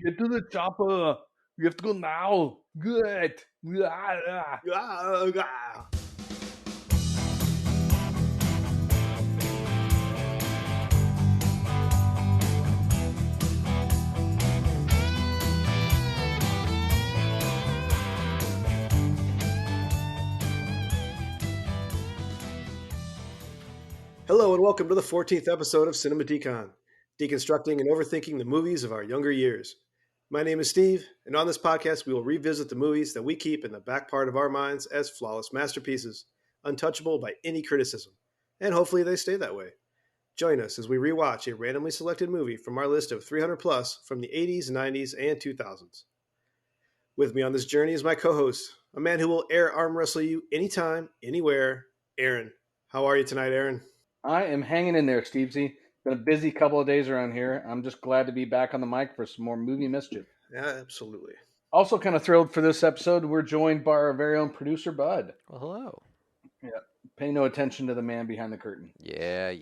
Get to the chopper. We have to go now. Good. Hello and welcome to the 14th episode of Cinema Decon, deconstructing and overthinking the movies of our younger years. My name is Steve, and on this podcast we will revisit the movies that we keep in the back part of our minds as flawless masterpieces, untouchable by any criticism, and hopefully they stay that way. Join us as we rewatch a randomly selected movie from our list of 300 plus from the 80s, 90s, and 2000s. With me on this journey is my co-host, a man who will air arm wrestle you anytime, anywhere, Aaron. How are you tonight, Aaron? I am hanging in there, Stevesy. Been a busy couple of days around here. I'm just glad to be back on the mic for some more movie mischief. Yeah, absolutely. Also kind of thrilled for this episode. We're joined by our very own producer, Bud. Well, hello. Yeah. Pay no attention to the man behind the curtain. Yeah.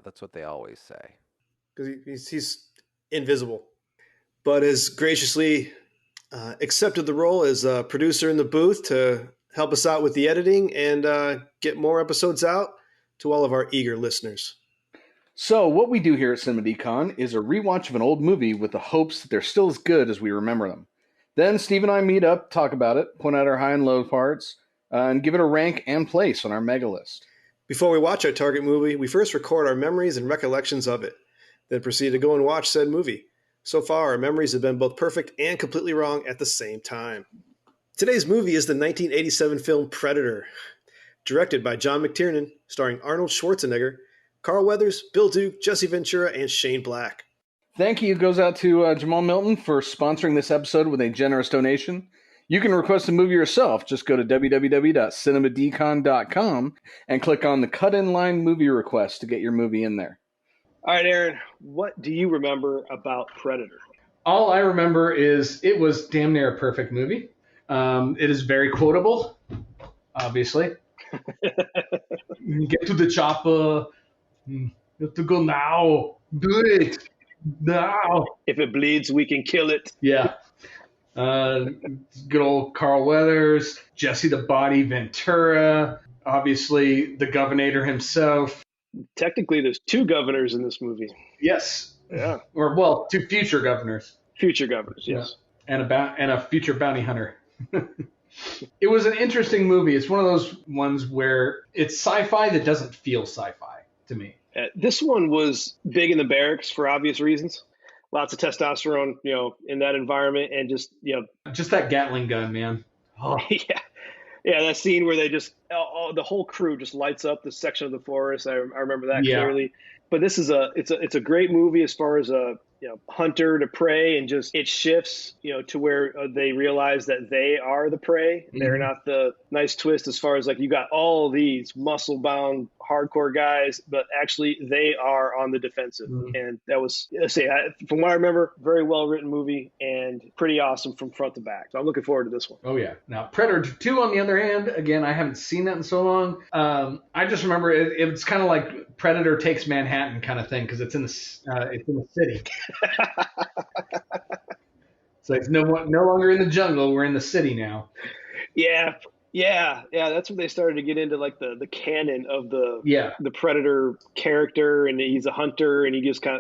That's what they always say. Because he's invisible. But has graciously accepted the role as a producer in the booth to help us out with the editing and get more episodes out to all of our eager listeners. So what we do here at Cinema Decon is a rewatch of an old movie with the hopes that they're still as good as we remember them. Then Steve and I meet up, talk about it, point out our high and low parts, and give it a rank and place on our mega list. Before we watch our target movie, we first record our memories and recollections of it, then proceed to go and watch said movie. So far, our memories have been both perfect and completely wrong at the same time. Today's movie is the 1987 film Predator, directed by John McTiernan, starring Arnold Schwarzenegger, Carl Weathers, Bill Duke, Jesse Ventura, and Shane Black. Thank you goes out to Jamal Milton for sponsoring this episode with a generous donation. You can request a movie yourself. Just go to www.cinemadecon.com and click on the cut-in-line movie request to get your movie in there. All right, Aaron, what do you remember about Predator? All I remember is it was damn near a perfect movie. It is very quotable, obviously. Get to the chopper. You have to go now. Do it now. If it bleeds, we can kill it. Yeah. Good old Carl Weathers, Jesse the Body Ventura, obviously the Governator himself. Technically, there's two governors in this movie. Yes. Yeah. Or, well, two future governors. Future governors, yes. Yeah. And a future bounty hunter. It was an interesting movie. It's one of those ones where it's sci-fi that doesn't feel sci-fi to me. This one was big in the barracks for obvious reasons. Lots of testosterone, in that environment, and just that Gatling gun, man. Oh. Yeah, that scene where they just the whole crew just lights up the section of the forest. I remember that clearly. But this is it's a great movie as far as hunter to prey, and just it shifts to where they realize that they are the prey. Mm-hmm. They're not the nice twist as far as like you got all these muscle bound hardcore guys, but actually they are on the defensive. Mm-hmm. And that was from what I remember, very well written movie and pretty awesome from front to back. So I'm looking forward to this one. Oh yeah. Now Predator 2 on the other hand, again, I haven't seen that in so long. I just remember it's kind of like Predator takes Manhattan kind of thing because it's in the city. So it's no longer in the jungle. We're in the city now. Yeah. That's when they started to get into like the canon of the Predator character, and he's a hunter, and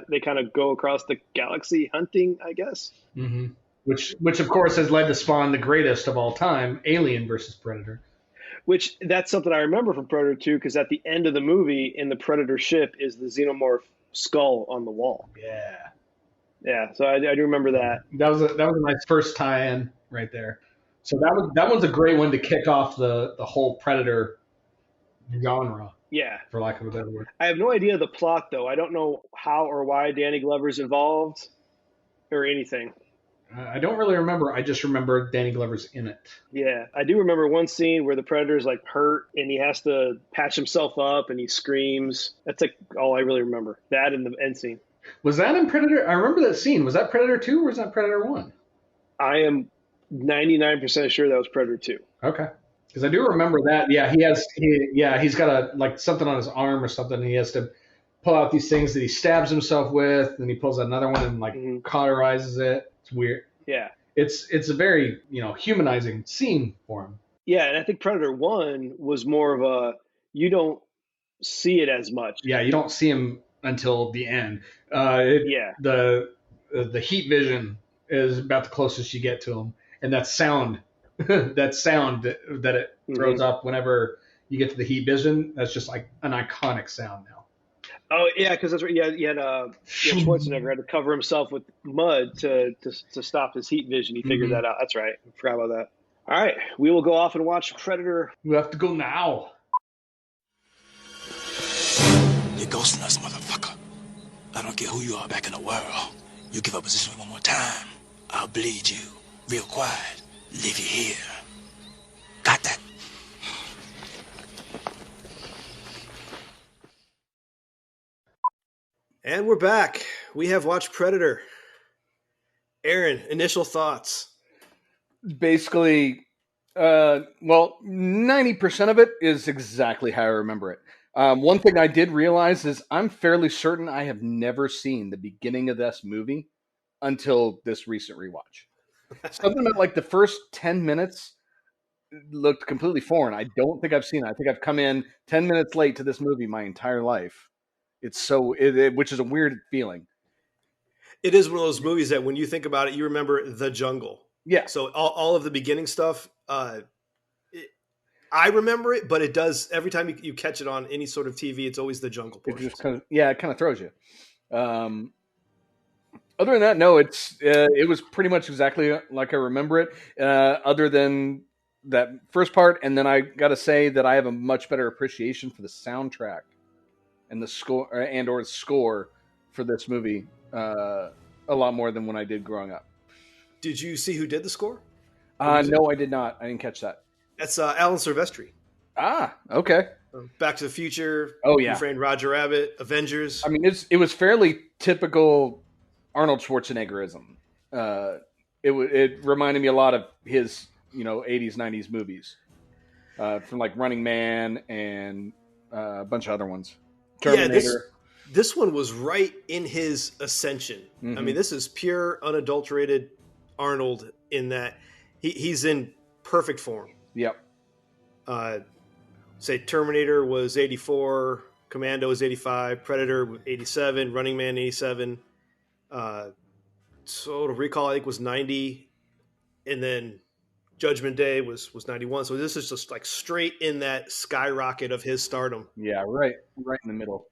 they kind of go across the galaxy hunting, I guess. Mm-hmm. Which of course has led to spawn the greatest of all time, Alien versus Predator. Which that's something I remember from Predator 2, because at the end of the movie, in the Predator ship, is the xenomorph skull on the wall. Yeah. So I do remember that. That was a nice first tie-in right there. So that one's a great one to kick off the whole Predator genre. Yeah. For lack of a better word. I have no idea the plot though. I don't know how or why Danny Glover's involved or anything. I don't really remember. I just remember Danny Glover's in it. Yeah. I do remember one scene where the Predator's like hurt and he has to patch himself up and he screams. That's like all I really remember. That and the end scene. Was that in Predator? I remember that scene. Was that Predator 2 or was that Predator 1? I am 99% sure that was Predator 2. Okay. Because I do remember that. Yeah, he's got something on his arm or something. He has to pull out these things that he stabs himself with, and he pulls out another one and cauterizes it. It's weird. Yeah. It's a very, humanizing scene for him. Yeah, and I think Predator 1 was more of a, you don't see it as much. Yeah, you don't see him until the end. Yeah. The heat vision is about the closest you get to him, and that sound, that it throws up whenever you get to the heat vision, that's just like an iconic sound now. Oh yeah, because that's right. Yeah, you had Schwarzenegger had to cover himself with mud to stop his heat vision. He figured that out. That's right. I forgot about that. All right, we will go off and watch Predator. We have to go now. You're ghosting us, motherfucker. I don't care who you are back in the world. You give up position one more time, I'll bleed you real quiet. Leave you here. Got that? And we're back. We have watched Predator. Aaron, initial thoughts? Basically, 90% of it is exactly how I remember it. One thing I did realize is I'm fairly certain I have never seen the beginning of this movie until this recent rewatch. Something about like the first 10 minutes looked completely foreign. I don't think I've seen it. I think I've come in 10 minutes late to this movie my entire life. It's so, which is a weird feeling. It is one of those movies that when you think about it, you remember the jungle. Yeah. So all of the beginning stuff, I remember it, but it does every time you catch it on any sort of TV, it's always the jungle portion. It kind of throws you. Other than that, no, it was pretty much exactly like I remember it. Other than that first part, and then I got to say that I have a much better appreciation for the soundtrack and the score or score for this movie a lot more than when I did growing up. Did you see who did the score? No, I did not. I didn't catch that. That's Alan Silvestri. Ah, okay. Back to the Future. Oh yeah. Who Framed Roger Rabbit. Avengers. I mean, it was fairly typical Arnold Schwarzeneggerism. It reminded me a lot of his 80s 90s movies from like Running Man and a bunch of other ones. Terminator. Yeah, this one was right in his ascension. Mm-hmm. I mean, this is pure unadulterated Arnold in that he's in perfect form. Yep. Say Terminator was 84, Commando was 85, Predator was 87, Running Man 87. Total Recall I think was 90, and then Judgment Day was 91. So this is just like straight in that skyrocket of his stardom. Yeah, right in the middle.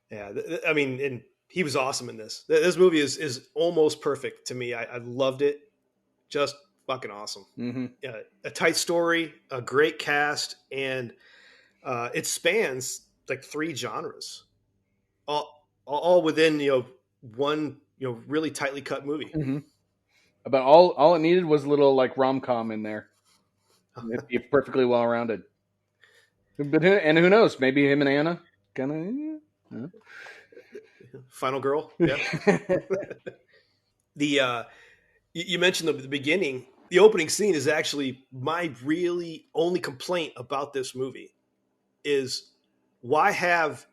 Yeah, I mean, and he was awesome in this. This movie is almost perfect to me. I loved it. Just fucking awesome. Mm-hmm. A tight story, a great cast, and it spans like 3 genres, all within one really tightly cut movie. Mm-hmm. About all it needed was a little like rom-com in there. It'd be perfectly well rounded. But who knows? Maybe him and Anna gonna. Final Girl. Yeah. You mentioned the beginning. The opening scene is actually my really only complaint about this movie is why have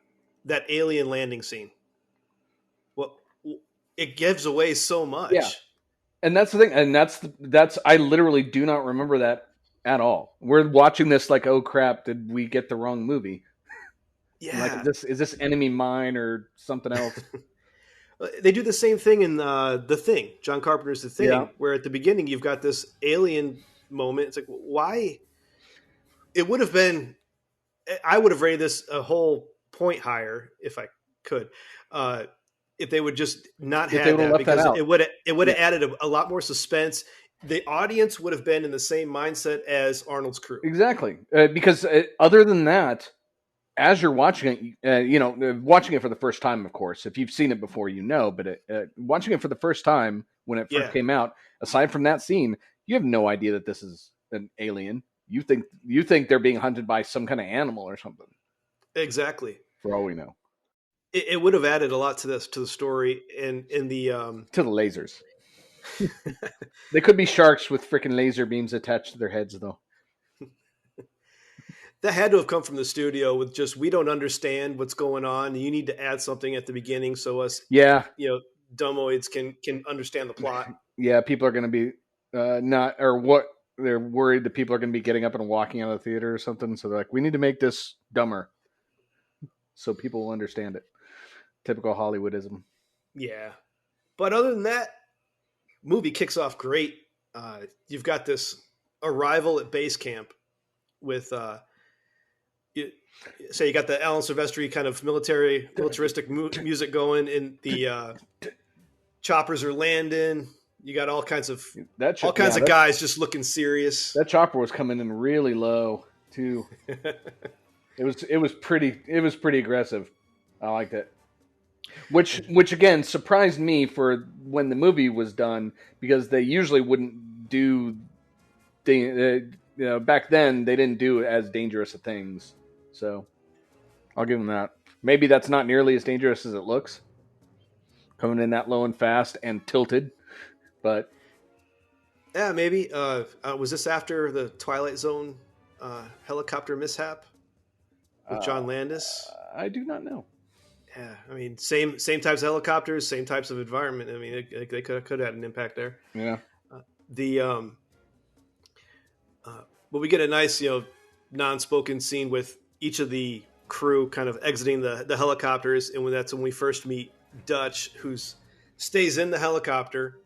that alien landing scene? Well, it gives away so much. Yeah. And that's the thing. And that's I literally do not remember that at all. We're watching this like, oh crap, did we get the wrong movie? Yeah. Like, is this Enemy Mine or something else? They do the same thing in The Thing. John Carpenter's The Thing, where at the beginning you've got this alien moment. It's like, why? It would have been. I would have rated this a whole point higher if I could. If they would just not have that, because it would have added a lot more suspense. The audience would have been in the same mindset as Arnold's crew. Exactly, because other than that. As you're watching it, watching it for the first time, of course, if you've seen it before, but watching it for the first time when it first came out, aside from that scene, you have no idea that this is an alien. You think they're being hunted by some kind of animal or something. Exactly. For all we know. It would have added a lot to the story and in the to the lasers. They could be sharks with freaking laser beams attached to their heads, though. That had to have come from the studio with just, we don't understand what's going on. You need to add something at the beginning so us, dumboids can understand the plot. yeah, people are going to be not, or what they're worried that people are going to be getting up and walking out of the theater or something. So they're like, we need to make this dumber so people will understand it. Typical Hollywoodism. Yeah. But other than that, movie kicks off great. You've got this arrival at base camp with, you got the Alan Silvestri kind of militaristic music going, and the choppers are landing. You got all kinds of guys just looking serious. That chopper was coming in really low too. It was pretty aggressive. I liked it. Which again surprised me for when the movie was done, because they usually wouldn't do back then they didn't do as dangerous of things. So I'll give them that. Maybe that's not nearly as dangerous as it looks. Coming in that low and fast and tilted. But yeah, maybe. Was this after the Twilight Zone helicopter mishap with John Landis? I do not know. Yeah, I mean, same types of helicopters, same types of environment. I mean, they could have had an impact there. Yeah. But we get a nice, non-spoken scene with each of the crew kind of exiting the helicopters, and that's when we first meet Dutch, who stays in the helicopter.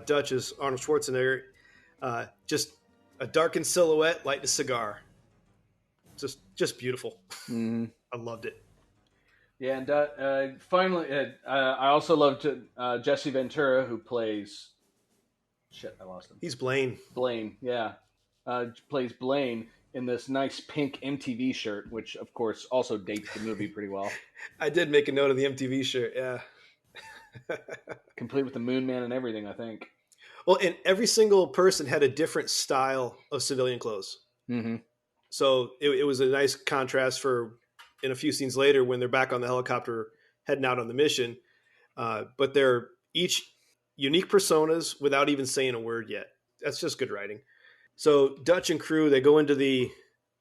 Dutch is Arnold Schwarzenegger, just a darkened silhouette, lighting a cigar. Just beautiful. Mm-hmm. I loved it. Yeah, and finally, I also loved Jesse Ventura, who plays... Shit, I lost him. He's Blaine. Blaine, yeah. Plays Blaine in this nice pink MTV shirt, which, of course, also dates the movie pretty well. I did make a note of the MTV shirt, yeah. Complete with the Moon Man and everything, I think. Well, and every single person had a different style of civilian clothes. Mm-hmm. So it was a nice contrast for... in a few scenes later when they're back on the helicopter heading out on the mission. But they're each unique personas without even saying a word yet. That's just good writing. So Dutch and crew, they go into the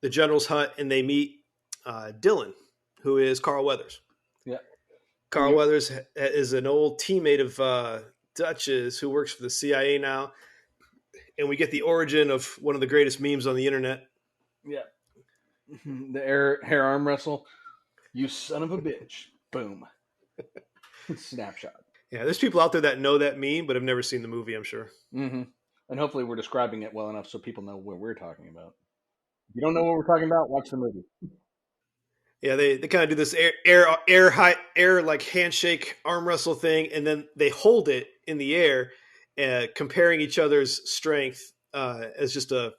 general's hut and they meet Dylan, who is Carl Weathers. Yeah. Carl Weathers is an old teammate of Dutch's who works for the CIA now. And we get the origin of one of the greatest memes on the internet. Yeah. The hair arm wrestle. You son of a bitch. Boom. Snapshot. Yeah, there's people out there that know that meme, but have never seen the movie, I'm sure. Mm-hmm. And hopefully we're describing it well enough so people know what we're talking about. If you don't know what we're talking about, watch the movie. Yeah, they kind of do this air like handshake arm wrestle thing, and then they hold it in the air, comparing each other's strength as just a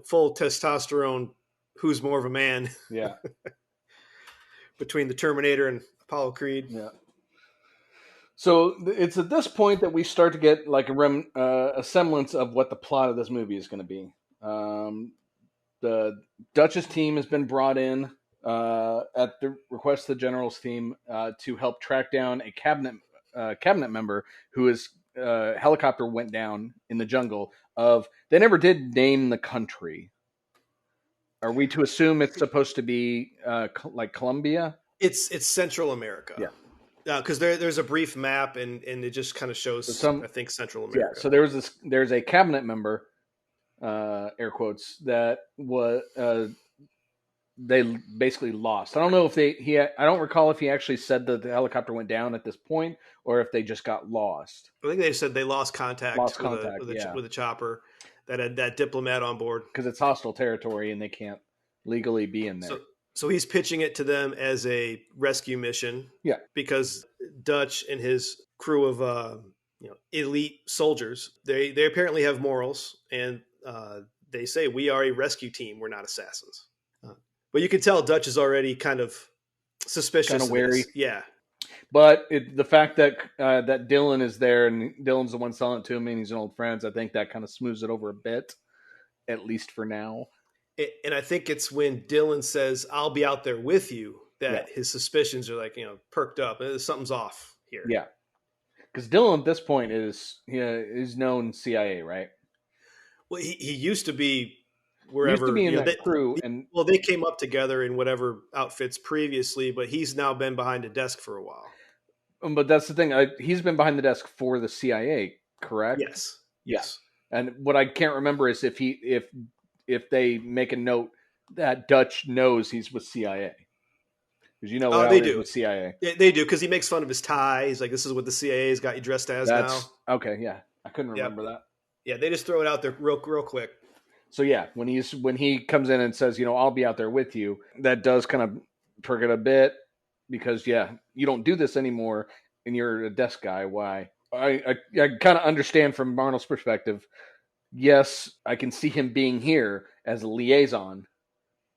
full testosterone. Who's more of a man? Yeah. Between the Terminator and Apollo Creed. Yeah. So it's at this point that we start to get like a semblance of what the plot of this movie is going to be. The Dutch's team has been brought in at the request of the general's team to help track down a cabinet member who is helicopter went down in the jungle of. They never did name the country. Are we to assume it's supposed to be like Colombia? It's Central America. Yeah. Because there's a brief map and it just kind of shows, I think, Central America. Yeah, so there's a cabinet member, air quotes, that was they basically lost. I don't know if I don't recall if he actually said that the helicopter went down at this point or if they just got lost. I think they said they lost contact with a chopper that had that diplomat on board. Because it's hostile territory and they can't legally be in there. So he's pitching it to them as a rescue mission. Yeah. Because Dutch and his crew of elite soldiers, they apparently have morals, and they say, we are a rescue team, we're not assassins. But you can tell Dutch is already kind of suspicious. Kind of wary. Yeah. But the fact that that Dylan is there and Dylan's the one selling it to him and he's an old friend, I think that kind of smooths it over a bit, at least for now. And I think it's when Dylan says, I'll be out there with you, that his suspicions are like, perked up. Something's off here. Yeah. Because Dylan at this point is known CIA, right? Well, he used to be wherever. He used to be in that crew. They came up together in whatever outfits previously, but he's now been behind a desk for a while. But that's the thing. He's been behind the desk for the CIA correct? Yes. Yeah. Yes. And what I can't remember is if they make a note that Dutch knows he's with CIA. Because you know Oh, how they it is do. with CIA. They do, because he makes fun of his tie. He's like, "This is what the CIA's got you dressed as That's now." okay. Yeah, I couldn't remember that. Yeah, they just throw it out there real quick. So yeah, when he comes in and says, I'll be out there with you, that does kind of perk it a bit because you don't do this anymore, and you're a desk guy. Why? I kind of understand from Arnold's perspective. Yes, I can see him being here as a liaison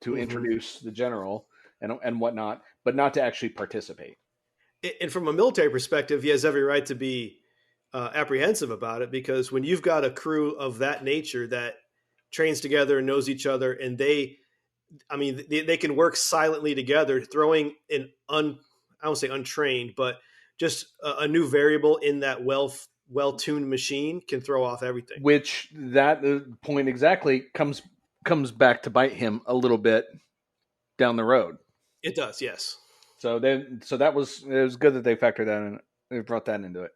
to introduce the general and whatnot, but not to actually participate. And from a military perspective, he has every right to be apprehensive about it, because when you've got a crew of that nature that trains together and knows each other, and they can work silently together, throwing I don't say untrained, but just a new variable in that well-tuned machine can throw off everything. Which that point exactly comes back to bite him a little bit down the road. It does, yes. So it was good that they factored that in. They brought that into it.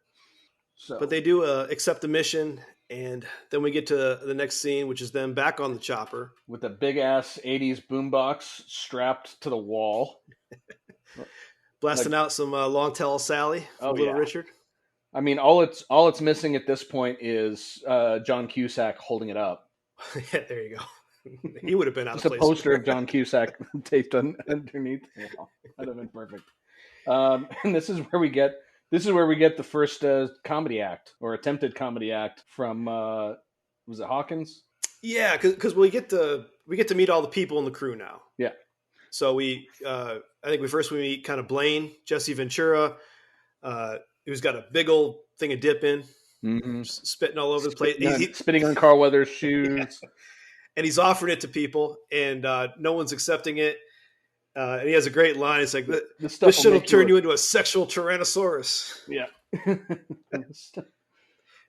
So, but they do accept the mission, and then we get to the next scene, which is them back on the chopper with a big ass '80s boombox strapped to the wall, blasting out some "Long Tall Sally" from Little Richard. I mean, all it's missing at this point is John Cusack holding it up. Yeah, there you go. He would have been out of place. Just a poster of John Cusack taped underneath. Wow, that'd have been perfect. And this is where we get the first comedy act, or attempted comedy act, from was it Hawkins? Yeah, because we get to meet all the people in the crew now. Yeah. So I think we meet kind of Blaine, Jesse Ventura, who's got a big old thing of dip in, spitting all over the place. He's spitting on Carl Weathers' shoes. Yeah. And he's offering it to people, and no one's accepting it. And he has a great line. It's like, this shit will turn you into a sexual Tyrannosaurus. Yeah.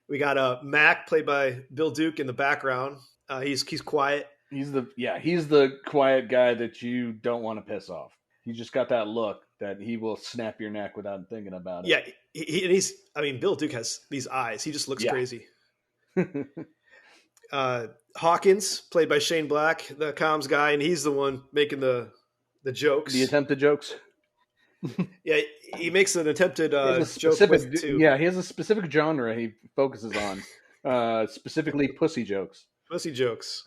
We got Mac, played by Bill Duke, in the background. He's quiet. He's the quiet guy that you don't want to piss off. He's just got that look that he will snap your neck without thinking about it. Yeah, Bill Duke has these eyes. He just looks crazy. Hawkins, played by Shane Black, the comms guy, and he's the one making the jokes. The attempted jokes. Yeah, he makes an attempted joke with too. Yeah, he has a specific genre he focuses on, specifically pussy jokes. Pussy jokes.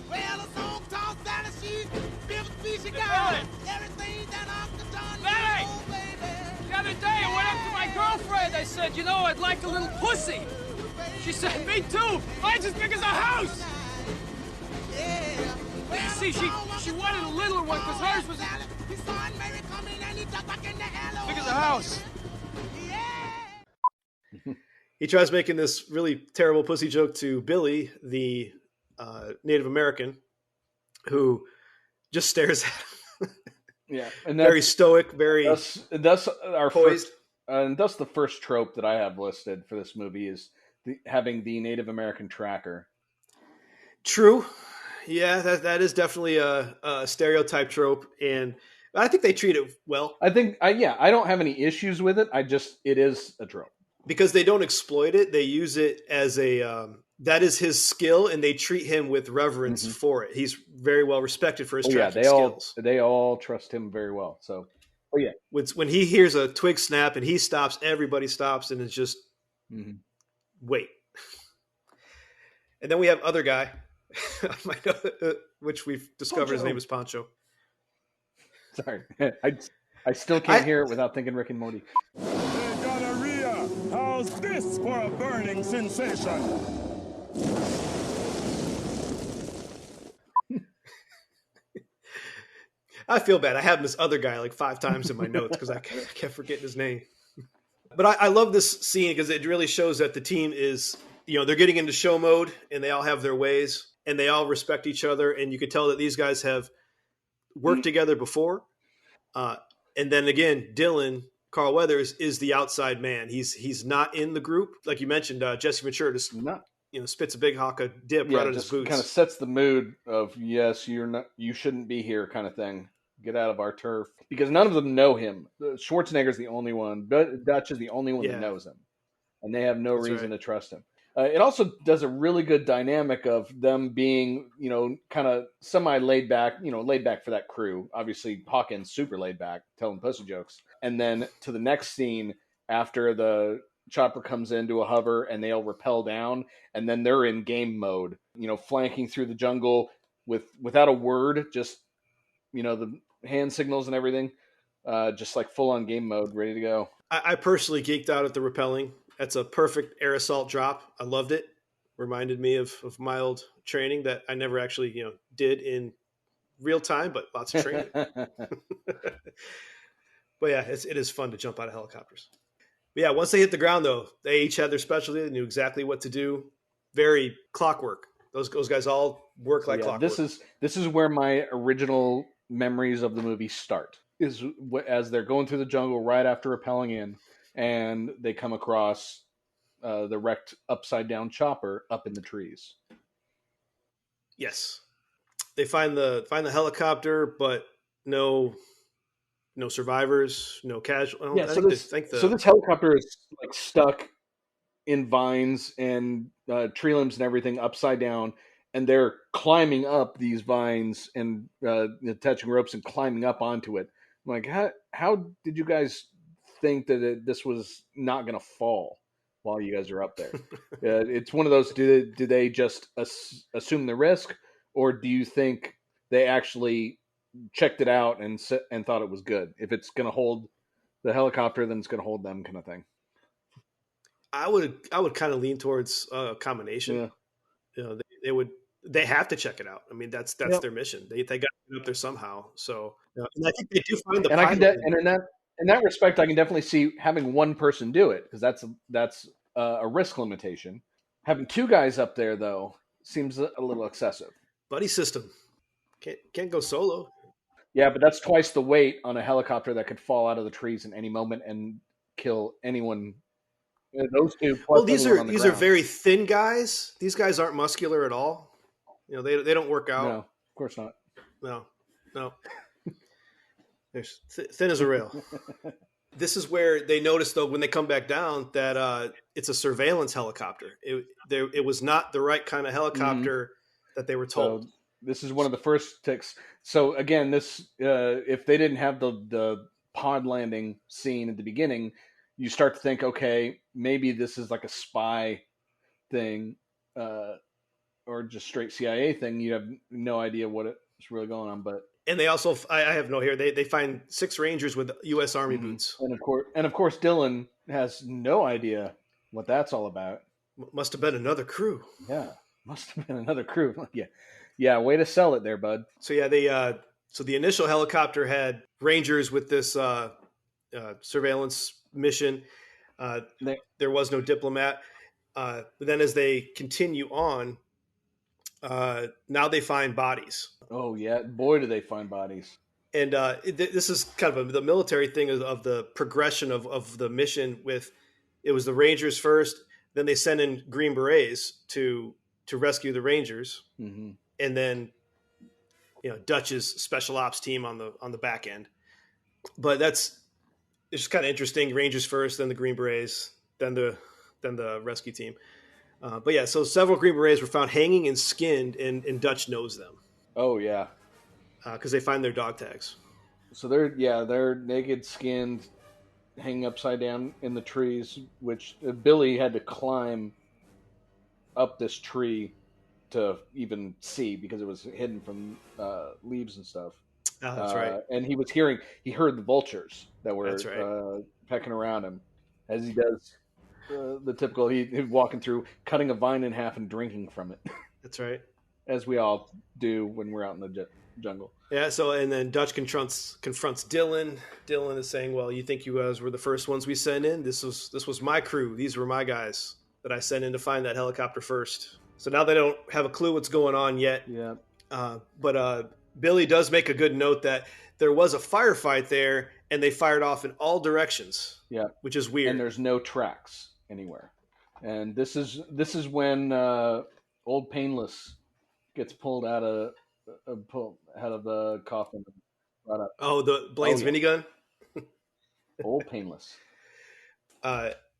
Well, a song taught that she's 50 she got everything that Uncle John knows, baby. The other day I went up to my girlfriend. I said, I'd like a little pussy. She said, me too. Mine's as big as a house. Yeah. Well, see, she wanted a littler one because hers was his son Mary come in and he jumped back in the as big as a house. Yeah. He tries making this really terrible pussy joke to Billy, the Native American, who just stares at him. Yeah, and very stoic, very thus our poised. And thus the first trope that I have listed for this movie is having the Native American tracker. True. Yeah, that is definitely a stereotype trope, and I think they treat it well. I think, I don't have any issues with it. It is a trope. Because they don't exploit it. They use it as that is his skill, and they treat him with reverence for it. He's very well respected for his tracking skills. They all trust him very well. So, when he hears a twig snap and he stops, everybody stops, and it's just wait. And then we have other guy, which we've discovered Poncho. His name is Pancho. Sorry, I still can't hear it without thinking Rick and Morty. Gonorrhea! How's this for a burning sensation? I feel bad. I have this other guy like 5 times in my notes because I kept forgetting his name. But I love this scene because it really shows that the team is, they're getting into show mode, and they all have their ways, and they all respect each other. And you can tell that these guys have worked together before. And then again, Dylan, Carl Weathers, is the outside man. He's not in the group. Like you mentioned, Jesse Ventura just spits a big hawk of dip right on his boots. Kind of sets the mood of, yes, you shouldn't be here kind of thing. Get out of our turf. Because none of them know him. Schwarzenegger's the only one. Dutch is the only one that knows him. and they have no That's reason right. to trust him. It also does a really good dynamic of them being, kind of semi laid back, laid back for that crew. Obviously, Hawkins super laid back, telling pussy jokes, and then to the next scene after the chopper comes into a hover and they all rappel down, and then they're in game mode, flanking through the jungle without a word, just the hand signals and everything, just like full on game mode, ready to go. I personally geeked out at the rappelling. That's a perfect air assault drop. I loved it. Reminded me of my old training that I never actually did in real time, but lots of training. But yeah, it is fun to jump out of helicopters. But yeah, once they hit the ground, though, they each had their specialty. They knew exactly what to do. Very clockwork. Those guys all work like clockwork. This is where my original memories of the movie start. Is as they're going through the jungle right after rappelling in, and they come across the wrecked upside down chopper up in the trees. Yes, they find the helicopter, but no survivors, no casual. Yeah, so this helicopter is like stuck in vines and tree limbs and everything upside down, and they're climbing up these vines and attaching ropes and climbing up onto it. I'm like, how did you guys think that this was not going to fall while you guys are up there? It's one of those. Do they just assume the risk, or do you think they actually checked it out and thought it was good? If it's going to hold the helicopter, then it's going to hold them, kind of thing. I would kind of lean towards a combination. Yeah. They have to check it out. I mean, that's their mission. They got to get up there somehow. So, and I think they do find the pilot. And in that respect, I can definitely see having one person do it, because that's a risk limitation. Having two guys up there, though, seems a little excessive. Buddy system. Can't go solo. Yeah, but that's twice the weight on a helicopter that could fall out of the trees in any moment and kill anyone. Those two. Well, these are very thin guys. These guys aren't muscular at all. They don't work out. No, of course not. No. They're thin as a rail. This is where they notice, though, when they come back down, that it's a surveillance helicopter. It was not the right kind of helicopter that they were told. So this is one of the first ticks. So again, this if they didn't have the pod landing scene at the beginning, you start to think, okay, maybe this is like a spy thing, or just straight CIA thing. You have no idea what is really going on, but. And they also, I have no here. They find 6 Rangers with U.S. Army boots, and of course, Dylan has no idea what that's all about. Must have been another crew. Yeah, must have been another crew. Yeah. Way to sell it there, bud. So yeah, so the initial helicopter had Rangers with this surveillance mission. There was no diplomat. But then as they continue on, now they find bodies. Oh yeah, boy, do they find bodies! And this is kind of the military thing of the progression of the mission. It was the Rangers first, then they send in Green Berets to rescue the Rangers, and then Dutch's special ops team on the back end. But it's just kind of interesting. Rangers first, then the Green Berets, then the rescue team. But yeah, so several Green Berets were found hanging and skinned, and Dutch knows them. Oh yeah, because they find their dog tags. So they're naked, skinned, hanging upside down in the trees. Which Billy had to climb up this tree to even see, because it was hidden from leaves and stuff. Oh, that's right. And he heard the vultures that were pecking around him, as he does. The typical, he's walking through, cutting a vine in half and drinking from it. That's right. As we all do when we're out in the jungle. Yeah, so, and then Dutch confronts Dylan. Dylan is saying, well, you think you guys were the first ones we sent in? This was my crew. These were my guys that I sent in to find that helicopter first. So now they don't have a clue what's going on yet. Yeah. But Billy does make a good note that there was a firefight there, and they fired off in all directions. Yeah. Which is weird. And there's no tracks anywhere. And this is when Old Painless gets pulled out of the coffin. Right up. Oh, the Blaine's minigun. Old Painless.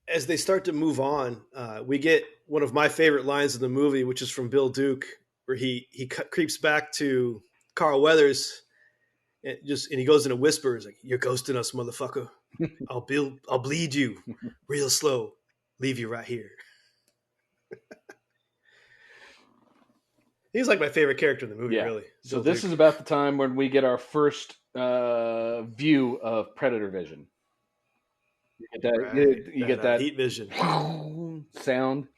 as they start to move on, we get one of my favorite lines in the movie, which is from Bill Duke, where he creeps back to Carl Weathers and he goes in a whisper, he's like, "You're ghosting us, motherfucker. I'll bleed you real slow, leave you right here." He's like my favorite character in the movie, really. So Bill this Duke. is about the time when we get our first view of Predator vision. You get that, Right. you get that heat vision sound,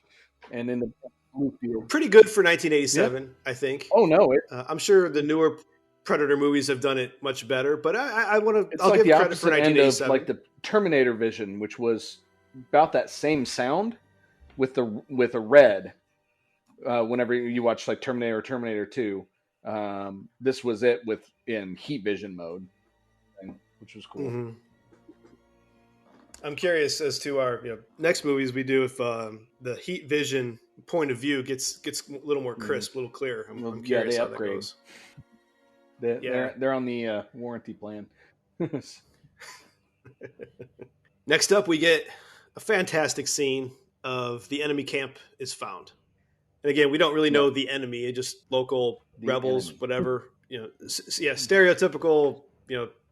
and then the blue field. Pretty good for 1987, I think. Oh no, I'm sure the newer Predator movies have done it much better, but I want to. it's I'll like give the credit for opposite end of 1987. like the Terminator vision, which was about that same sound with a red. Whenever you watch like Terminator or Terminator 2, this was it in heat vision mode, which was cool. Mm-hmm. I'm curious as to our next movies we do if the heat vision point of view gets a little more crisp, a little clearer. I'm curious how that goes. They're on the warranty plan. Next up, we get a fantastic scene of the enemy camp is found. And again, we don't really know the enemy, just local rebels, enemy. Whatever. Stereotypical,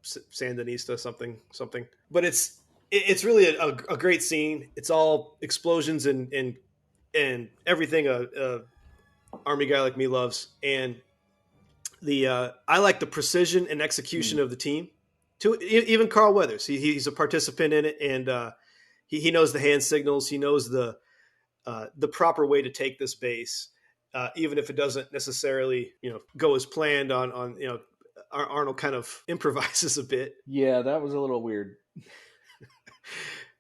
Sandinista, something. But it's really a great scene. It's all explosions and everything a army guy like me loves. And I like the precision and execution of the team. Even Carl Weathers, he's a participant in it, and he knows the hand signals. He knows the proper way to take this base, even if it doesn't necessarily go as planned. On Arnold kind of improvises a bit. Yeah, that was a little weird.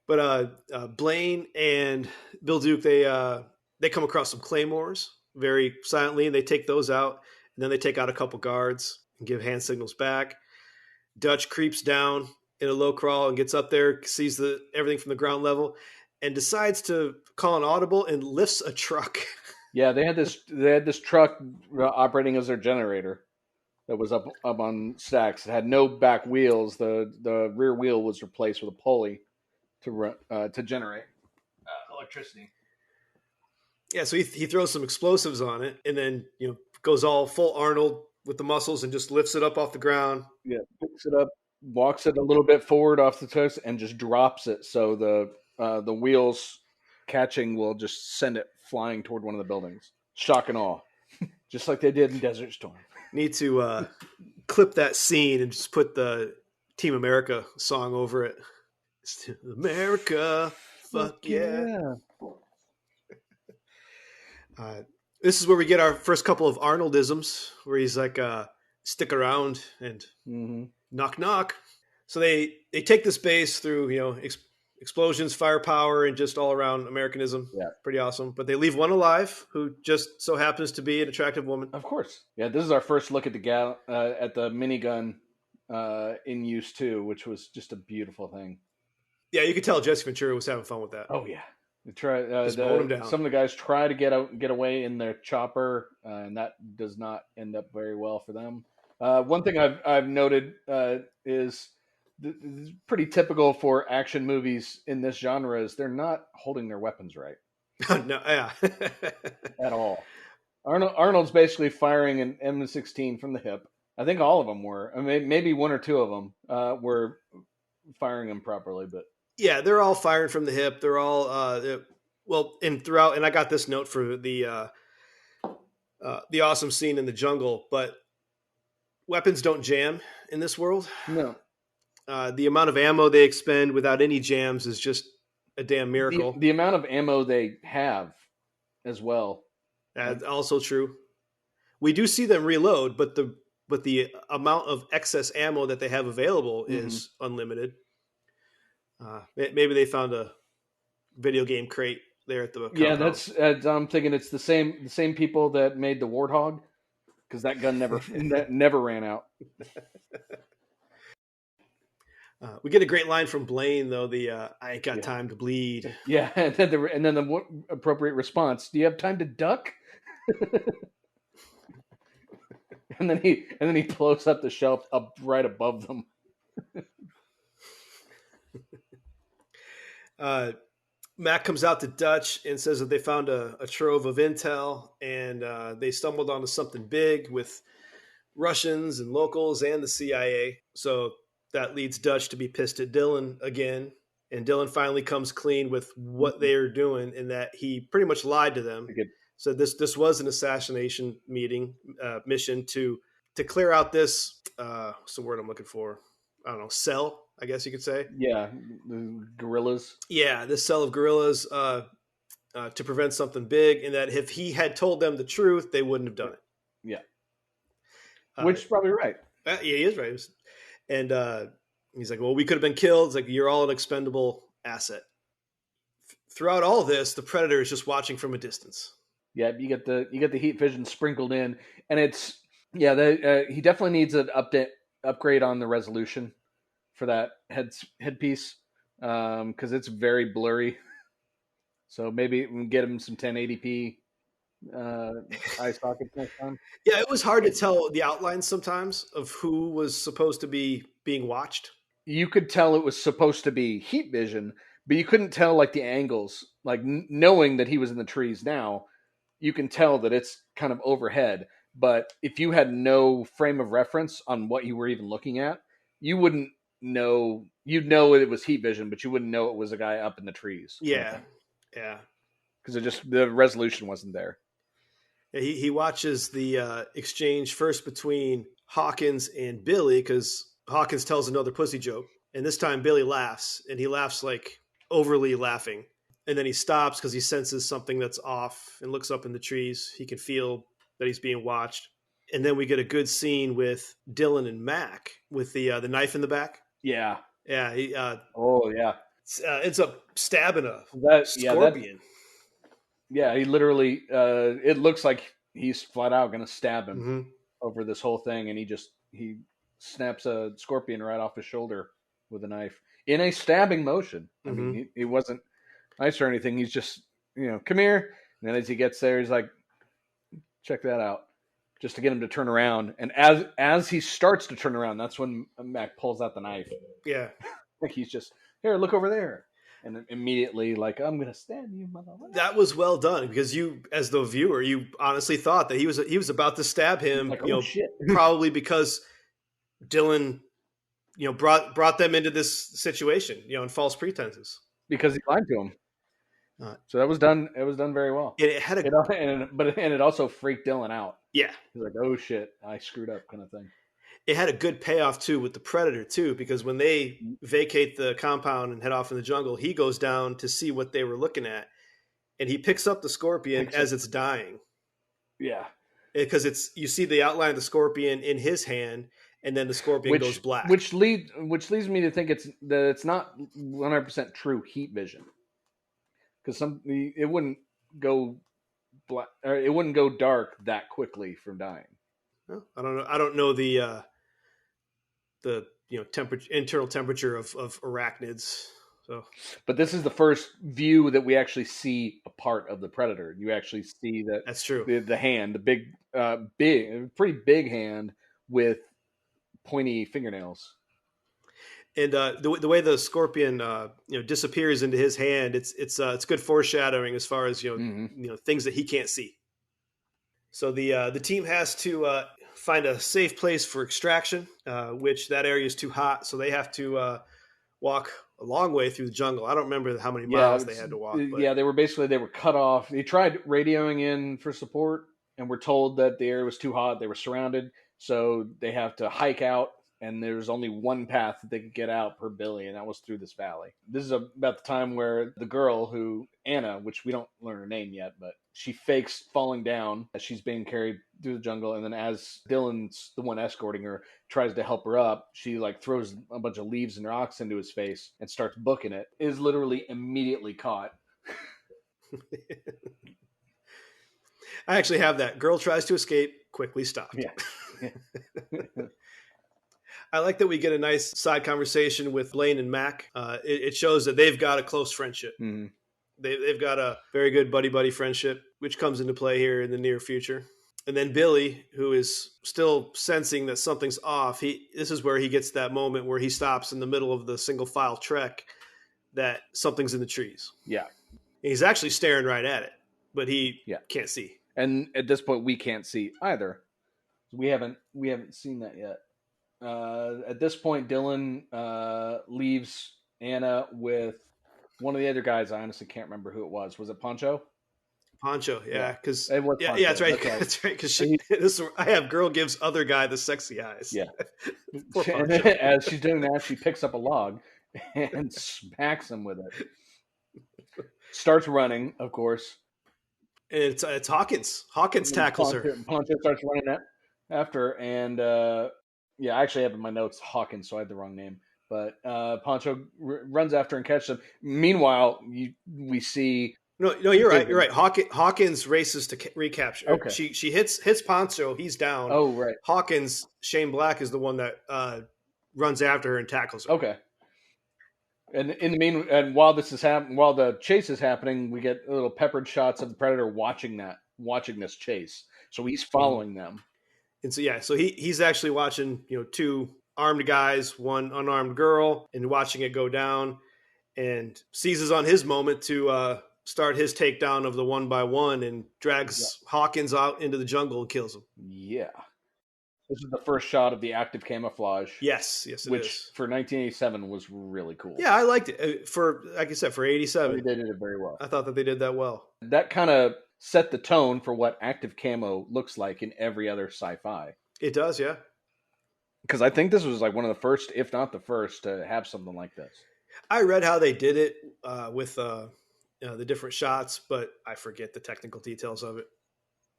But Blaine and Bill Duke, they come across some claymores very silently, and they take those out. And then they take out a couple guards and give hand signals back. Dutch creeps down in a low crawl and gets up there, sees everything from the ground level, and decides to call an audible and lifts a truck. Yeah, they had this truck operating as their generator that was up on stacks. It had no back wheels. The rear wheel was replaced with a pulley to generate electricity. Yeah, so he throws some explosives on it, and then goes all full Arnold with the muscles and just lifts it up off the ground. Yeah, picks it up, walks it a little bit forward off the toast, and just drops it. So the wheels catching will just send it flying toward one of the buildings. Shock and awe, just like they did in Desert Storm. Need to clip that scene and just put the Team America song over it. America, fuck yeah. This is where we get our first couple of Arnoldisms, where he's like, stick around and knock, knock. So they take this base through, explosions, firepower, and just all around Americanism. Yeah. Pretty awesome. But they leave one alive who just so happens to be an attractive woman. Of course. Yeah, this is our first look at the minigun in use too, which was just a beautiful thing. Yeah, you could tell Jesse Ventura was having fun with that. Oh, yeah. Mowing him down. Some of the guys try to get away in their chopper, and that does not end up very well for them. One thing I've noted is pretty typical for action movies in this genre is they're not holding their weapons right. No, yeah, at all. Arnold's basically firing an M16 from the hip. I think all of them were. I mean, maybe one or two of them were firing them properly, but. Yeah, they're all firing from the hip. They're all throughout. And I got this note for the awesome scene in the jungle. But weapons don't jam in this world. No, the amount of ammo they expend without any jams is just a damn miracle. The amount of ammo they have, as well. Also true. We do see them reload, but the amount of excess ammo that they have available is unlimited. Maybe they found a video game crate there at the compound. Yeah, I'm thinking it's the same people that made the Warthog, because that gun never ran out. We get a great line from Blaine though. I ain't got time to bleed. Yeah, and then the appropriate response: do you have time to duck? and then he blows up the shelf up right above them. Mac comes out to Dutch and says that they found a trove of intel, and they stumbled onto something big with Russians and locals and the CIA. So that leads Dutch to be pissed at Dylan again. And Dylan finally comes clean with what they're doing, and that he pretty much lied to them. So this was an assassination mission to clear out this, what's the word I'm looking for? I don't know, cell, I guess you could say. Yeah, the guerrillas. Yeah, this cell of guerrillas to prevent something big, and that if he had told them the truth, they wouldn't have done it. Yeah. Which is probably right. Yeah, he is right. And he's like, well, we could have been killed. It's like, you're all an expendable asset. Throughout all this, the Predator is just watching from a distance. Yeah, you get the heat vision sprinkled in, and it's he definitely needs an upgrade on the resolution for that headpiece because it's very blurry. So maybe we can get him some 1080p eye sockets next time. Yeah, it was hard to tell the outlines sometimes of who was supposed to be being watched. You could tell it was supposed to be heat vision, but you couldn't tell like the angles. Like knowing that he was in the trees now, you can tell that it's kind of overhead. But if you had no frame of reference on what you were even looking at, you wouldn't know. You'd know it was heat vision, but you wouldn't know it was a guy up in the trees. Yeah. Because the resolution wasn't there. He watches the exchange first between Hawkins and Billy, because Hawkins tells another pussy joke. And this time Billy laughs, and he laughs like overly laughing. And then he stops because he senses something that's off and looks up in the trees. He can feel that he's being watched. And then we get a good scene with Dylan and Mac with the knife in the back. Yeah. Yeah. He, ends up stabbing a scorpion. He literally, it looks like he's flat out going to stab him over this whole thing. And he snaps a scorpion right off his shoulder with a knife in a stabbing motion. I mean, he wasn't nice or anything. He's just, come here. And then as he gets there, he's like, check that out, just to get him to turn around. And as he starts to turn around, that's when Mac pulls out the knife. Yeah. Like he's just, here, look over there. And then immediately, like, I'm going to stab you, motherfucker. That was well done, because you, as the viewer, you honestly thought that he was about to stab him, like, shit. Probably because Dylan, brought them into this situation, in false pretenses. Because he lied to him. So that was done. It was done very well. It had it also freaked Dylan out. Yeah. He's like, oh shit, I screwed up, kind of thing. It had a good payoff too with the Predator too, because when they vacate the compound and head off in the jungle, he goes down to see what they were looking at, and he picks up the scorpion as it's dying. Yeah. Because you see the outline of the scorpion in his hand, and then the scorpion goes black. Which leads me to think it's not 100% true heat vision. Because it wouldn't go black, or it wouldn't go dark that quickly from dying. Well, I don't know. I don't know the internal temperature of arachnids. So, but this is the first view that we actually see a part of the Predator. You actually see that's true. The hand, the pretty big hand with pointy fingernails. And the way the scorpion disappears into his hand, it's good foreshadowing as far as things that he can't see. So the team has to find a safe place for extraction, which that area is too hot, so they have to walk a long way through the jungle. I don't remember how many miles they had to walk. But. Yeah, they were cut off. They tried radioing in for support, and were told that the area was too hot. They were surrounded, so they have to hike out. And there's only one path that they could get out per Billy, and that was through this valley. This is about the time where the girl Anna, which we don't learn her name yet, but she fakes falling down as she's being carried through the jungle. And then as Dylan's the one escorting her, tries to help her up, she throws a bunch of leaves and rocks into his face and starts booking it. Is literally immediately caught. I actually have that. Girl tries to escape, quickly stopped. Yeah. I like that we get a nice side conversation with Blaine and Mac. It shows that they've got a close friendship. Mm-hmm. They've got a very good buddy-buddy friendship, which comes into play here in the near future. And then Billy, who is still sensing that something's off, this is where he gets that moment where he stops in the middle of the single-file trek that something's in the trees. Yeah. He's actually staring right at it, but he Yeah. can't see. And at this point, we can't see either. We haven't seen that yet. At this point, Dylan leaves Anna with one of the other guys. I honestly can't remember who it was. Was it Poncho? Poncho, Yeah. because It was Poncho. that's right. That's right. That's right. Because I have girl gives other guy the sexy eyes. Yeah. Poor And Poncho. as she's doing that, she picks up a log and smacks him with it. Starts running, of course. And it's Hawkins. Hawkins tackles her. Poncho starts running after, and I actually have in my notes Hawkins, so I had the wrong name. But Poncho runs after and catches him. Meanwhile, we see. No, you're right. You're right. Hawkins races to recapture. Okay. She hits Poncho. He's down. Oh, right. Hawkins, Shane Black is the one that runs after her and tackles her. Okay. And and while this is while the chase is happening, we get little peppered shots of the Predator watching this chase. So he's following them. And so he's actually watching, two armed guys, one unarmed girl, and watching it go down, and seizes on his moment to start his takedown of the 1x1 and drags Hawkins out into the jungle and kills him. Yeah. This is the first shot of the active camouflage. Yes, it which is. For 1987 was really cool. Yeah, I liked it. For, like I said, for 87. They did it very well. I thought that they did that well. That kind of set the tone for what active camo looks like in every other sci-fi. It does, yeah. Because I think this was like one of the first, if not the first, to have something like this. I read how they did it with the different shots, but I forget the technical details of it.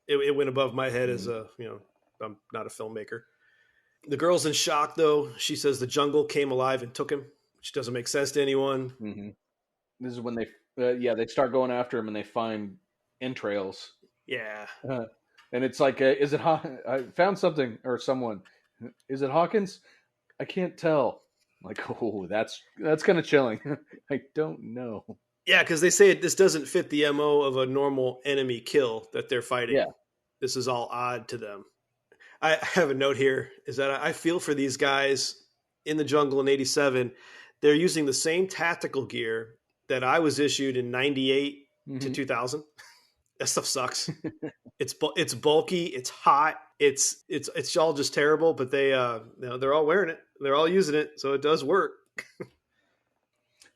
It went above my head as I'm not a filmmaker. The girl's in shock, though. She says the jungle came alive and took him, which doesn't make sense to anyone. Mm-hmm. This is when they start going after him and they find entrails. Yeah. And it's like, is it I found something or someone. Is it Hawkins? I can't tell. Like, oh, that's kind of chilling. I don't know. Yeah, because they say this doesn't fit the MO of a normal enemy kill that they're fighting. Yeah. This is all odd to them. I have a note here is that I feel for these guys in the jungle in 87. They're using the same tactical gear that I was issued in 98 to 2000. That stuff sucks. It's bulky. It's hot. It's all just terrible, but they're all wearing it. They're all using it. So it does work.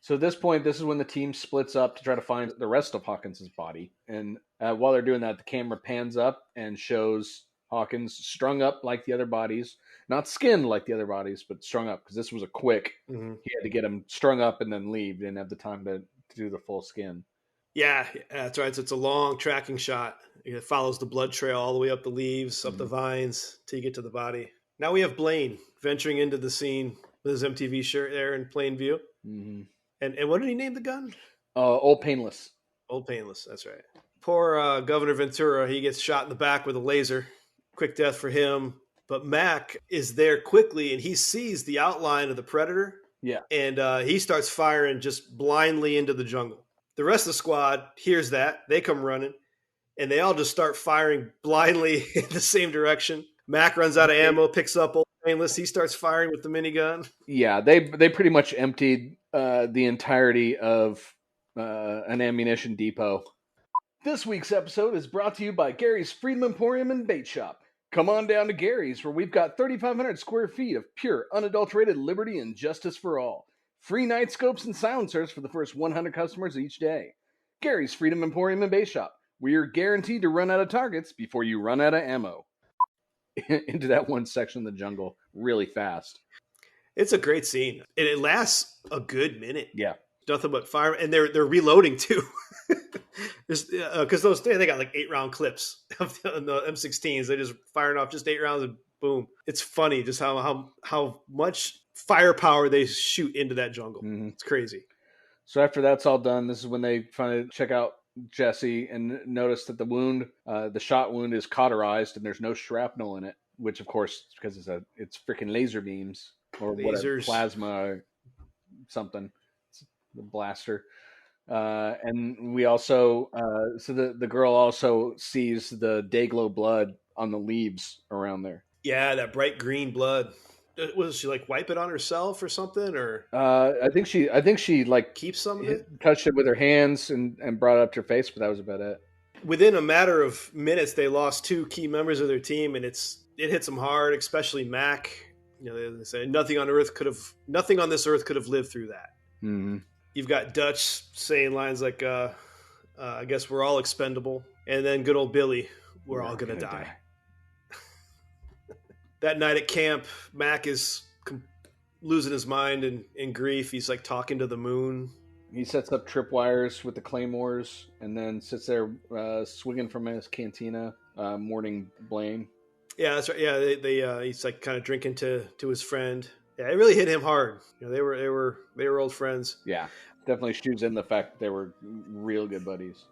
So at this point, this is when the team splits up to try to find the rest of Hawkins's body. And while they're doing that, the camera pans up and shows Hawkins strung up like the other bodies, not skinned like the other bodies, but strung up because this was a quick. Mm-hmm. He had to get him strung up and then leave. Didn't have the time to do the full skin. Yeah, that's right. So it's a long tracking shot. It follows the blood trail all the way up the leaves, up the vines, till you get to the body. Now we have Blaine venturing into the scene with his MTV shirt there in plain view. Mm-hmm. And what did he name the gun? Old Painless. Old Painless, that's right. Poor Governor Ventura, he gets shot in the back with a laser. Quick death for him. But Mac is there quickly, and he sees the outline of the Predator. Yeah. And he starts firing just blindly into the jungle. The rest of the squad hears that. They come running, and they all just start firing blindly in the same direction. Mac runs out of ammo, picks up Old Painless. He starts firing with the minigun. Yeah, they pretty much emptied the entirety of an ammunition depot. This week's episode is brought to you by Gary's Freedom Emporium and Bait Shop. Come on down to Gary's, where we've got 3,500 square feet of pure, unadulterated liberty and justice for all. Free night scopes and silencers for the first 100 customers each day. Gary's Freedom Emporium and Bait Shop, where you're guaranteed to run out of targets before you run out of ammo. Into that one section of the jungle really fast. It's a great scene. And it lasts a good minute. Yeah. Nothing but fire. And they're reloading, too. Because they got like 8-round clips of the M16s. They're just firing off just 8 rounds and boom. It's funny just how much firepower they shoot into that jungle. Mm-hmm. It's crazy. So after that's all done, this is when they finally check out Jesse and notice that the shot wound is cauterized and there's no shrapnel in it, which of course, because it's freaking laser beams or whatever, plasma or something. It's the blaster. And we also, so the girl also sees the day glow blood on the leaves around there. Yeah, that bright green blood. Was she like wipe it on herself or something, or I think she like keep some of it? touched it with her hands and brought it up to her face, but that was about it. Within a matter of minutes, they lost 2 key members of their team, and it hits them hard, especially Mac. You know, they say nothing on this earth could have lived through that. Mm-hmm. You've got Dutch saying lines like, "I guess we're all expendable," and then good old Billy, "We're all gonna die." That night at camp, Mac is losing his mind in grief. He's like talking to the moon. He sets up tripwires with the claymores and then sits there swinging from his cantina, mourning Blaine. Yeah, that's right. Yeah, he's like kind of drinking to his friend. Yeah, it really hit him hard. You know, they were old friends. Yeah, definitely shoes in the fact that they were real good buddies.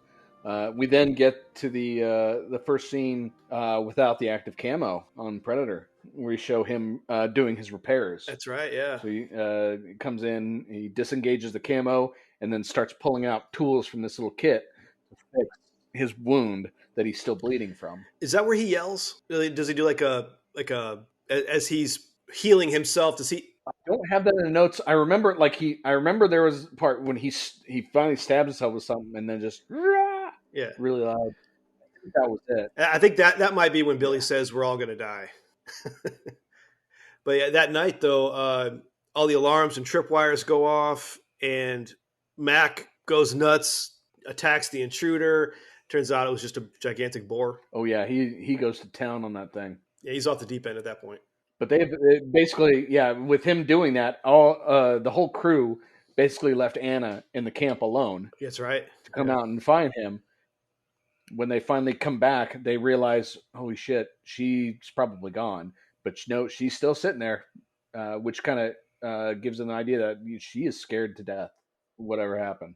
We then get to the first scene without the active camo on Predator, where we show him doing his repairs. That's right, yeah. So he comes in, he disengages the camo, and then starts pulling out tools from this little kit to fix his wound that he's still bleeding from. Is that where he yells? Does he do like a as he's healing himself? Does he? I don't have that in the notes. I remember there was a part when he finally stabs himself with something and then just really loud. I think that was it. I think that might be when Billy says we're all gonna die. But yeah, that night though, all the alarms and tripwires go off, and Mac goes nuts, attacks the intruder. Turns out it was just a gigantic boar. Oh yeah, he goes to town on that thing. Yeah, he's off the deep end at that point. But they basically, with him doing that, the whole crew basically left Anna in the camp alone. That's right. To come out and find him. When they finally come back, they realize, holy shit, she's probably gone. But no, she's still sitting there, which kind of gives them an idea that she is scared to death, whatever happened.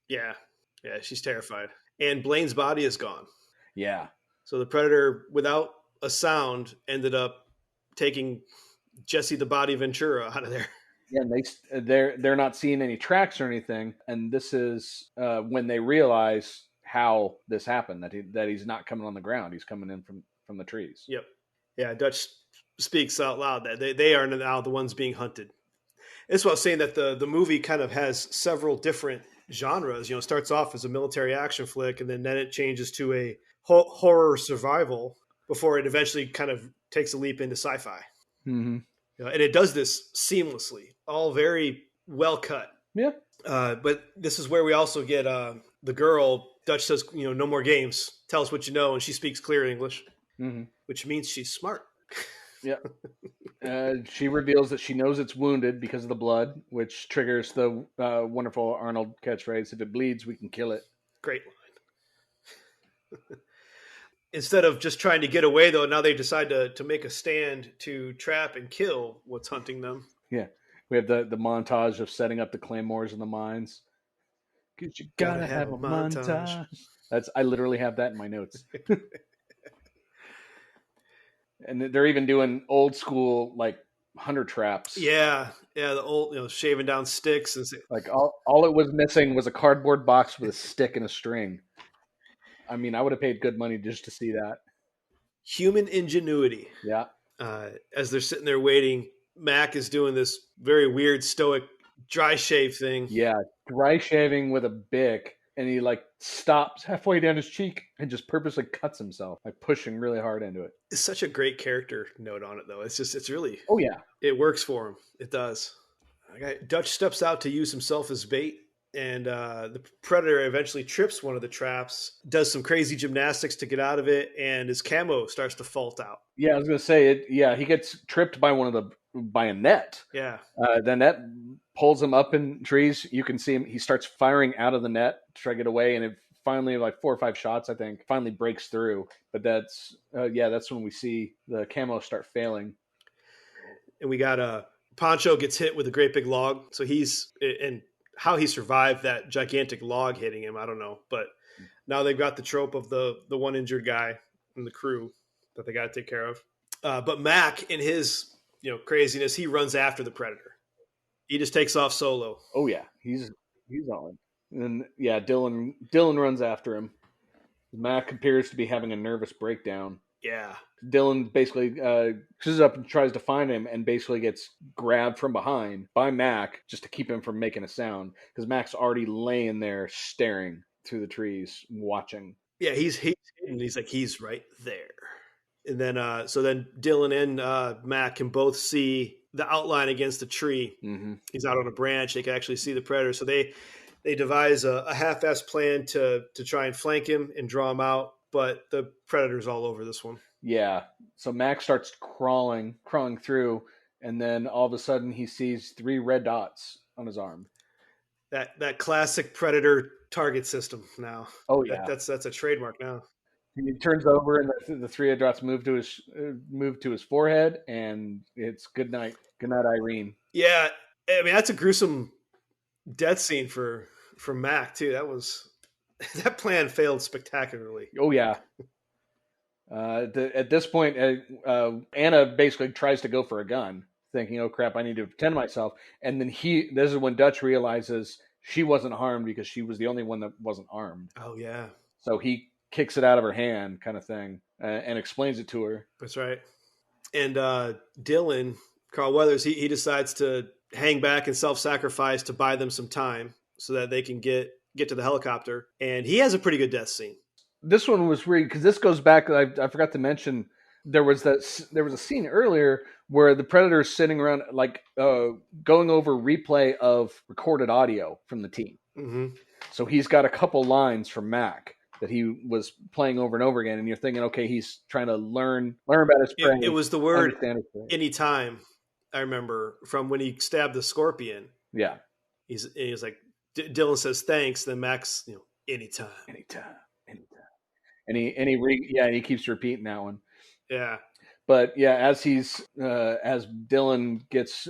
Yeah, she's terrified. And Blaine's body is gone. Yeah. So the Predator, without a sound, ended up taking Jesse the Body Ventura out of there. Yeah, and they're not seeing any tracks or anything. And this is when they realize how this happened, that he's not coming on the ground. He's coming in from the trees. Yep. Yeah, Dutch speaks out loud that they are now the ones being hunted. That's what I was saying, that the movie kind of has several different genres. You know, it starts off as a military action flick, and then it changes to a horror survival before it eventually kind of takes a leap into sci-fi. Mm-hmm. You know, and it does this seamlessly, all very well cut. Yeah. But this is where we also get the girl. Dutch says, no more games. Tell us what you know, and she speaks clear English, which means she's smart. Yeah. She reveals that she knows it's wounded because of the blood, which triggers the wonderful Arnold catchphrase, "If it bleeds, we can kill it." Great line. Instead of just trying to get away, though, now they decide to make a stand to trap and kill what's hunting them. Yeah. We have the montage of setting up the claymores in the mines. Because you gotta have a montage. I literally have that in my notes. And they're even doing old school, like, hunter traps. Yeah, the old, shaving down sticks. And like, all it was missing was a cardboard box with a stick and a string. I mean, I would have paid good money just to see that. Human ingenuity. Yeah. As they're sitting there waiting, Mac is doing this very weird, stoic, dry shave thing. Yeah, dry shaving with a Bic. And he stops halfway down his cheek and just purposely cuts himself, pushing really hard into it. It's such a great character note on it, though. It's really... Oh, yeah. It works for him. It does. Dutch steps out to use himself as bait, and the Predator eventually trips one of the traps, does some crazy gymnastics to get out of it, and his camo starts to fault out. Yeah, I was going to say it. Yeah, he gets tripped by by a net. Yeah. The net pulls him up in trees. You can see him. He starts firing out of the net to try to get away, and it finally, 4 or 5 shots, I think, finally breaks through. But that's when we see the camo start failing. And we got Poncho gets hit with a great big log. So and how he survived that gigantic log hitting him, I don't know. But now they've got the trope of the one injured guy in the crew that they got to take care of. But Mac, in his craziness, he runs after the Predator. He just takes off solo. Oh yeah, he's on. And Dylan runs after him. Mac appears to be having a nervous breakdown. Yeah. Dylan basically cruises up and tries to find him and basically gets grabbed from behind by Mac just to keep him from making a sound because Mac's already laying there staring through the trees watching. Yeah, he's hidden. He's like, he's right there. And then so then Dylan and Mac can both see the outline against the tree. Mm-hmm. He's out on a branch. They can actually see the predator. So they devise a half-assed plan to try and flank him and draw him out, but the predator's all over this one. Yeah. So Max starts crawling through, and then all of a sudden he sees 3 red dots on his arm. That classic predator target system now. Oh yeah, that's a trademark now. He turns over, and the 3 red dots move to his forehead, and it's good night, Irene. Yeah, I mean that's a gruesome death scene for Mac too. That plan failed spectacularly. Oh yeah. At this point, Anna basically tries to go for a gun, thinking, "Oh crap, I need to defend myself." And then this is when Dutch realizes she wasn't harmed because she was the only one that wasn't armed. Oh yeah. So he kicks it out of her hand, kind of thing, and explains it to her. That's right. And Dylan, Carl Weathers, he decides to hang back and self-sacrifice to buy them some time so that they can get to the helicopter. And he has a pretty good death scene. This one was weird because this goes back. I forgot to mention there was a scene earlier where the Predator is sitting around like going over replay of recorded audio from the team. Mm-hmm. So he's got a couple lines from Mac that he was playing over and over again, and you're thinking, okay, he's trying to learn about his prey. It was the word "anytime." I remember from when he stabbed the scorpion. Yeah, he's like Dylan says thanks, then Max, anytime. And he keeps repeating that one. Yeah. But yeah, as Dylan gets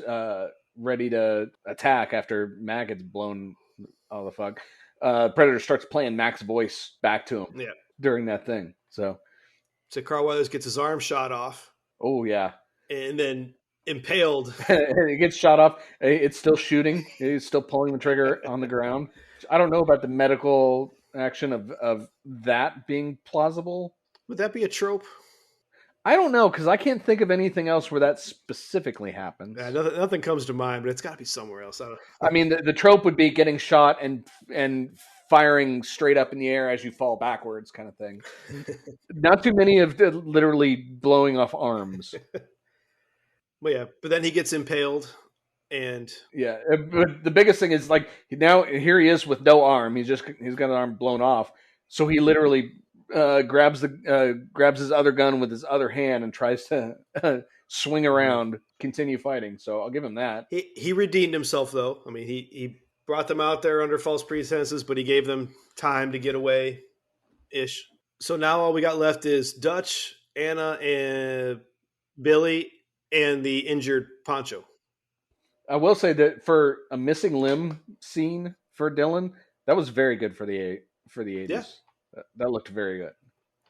ready to attack after Mac gets blown all the fuck, Predator starts playing Mac's voice back to him. Yeah. During that thing. So Carl Weathers gets his arm shot off. Oh yeah. And then impaled. It gets shot off. It's still shooting. He's still pulling the trigger on the ground. I don't know about the medical action of that being plausible. Would that be a trope? I don't know, because I can't think of anything else where that specifically happens. Yeah, nothing comes to mind, but it's got to be somewhere else. I mean, the trope would be getting shot and firing straight up in the air as you fall backwards, kind of thing. Not too many of literally blowing off arms. But then he gets impaled. And yeah, but the biggest thing is like now here he is with no arm. He's got an arm blown off. So he literally grabs his other gun with his other hand and tries to swing around, continue fighting. So I'll give him that. He redeemed himself though. I mean, he brought them out there under false pretenses, but he gave them time to get away ish. So now all we got left is Dutch, Anna, and Billy, and the injured Pancho. I will say that for a missing limb scene for Dylan, that was very good for the 80s. Yeah. That looked very good.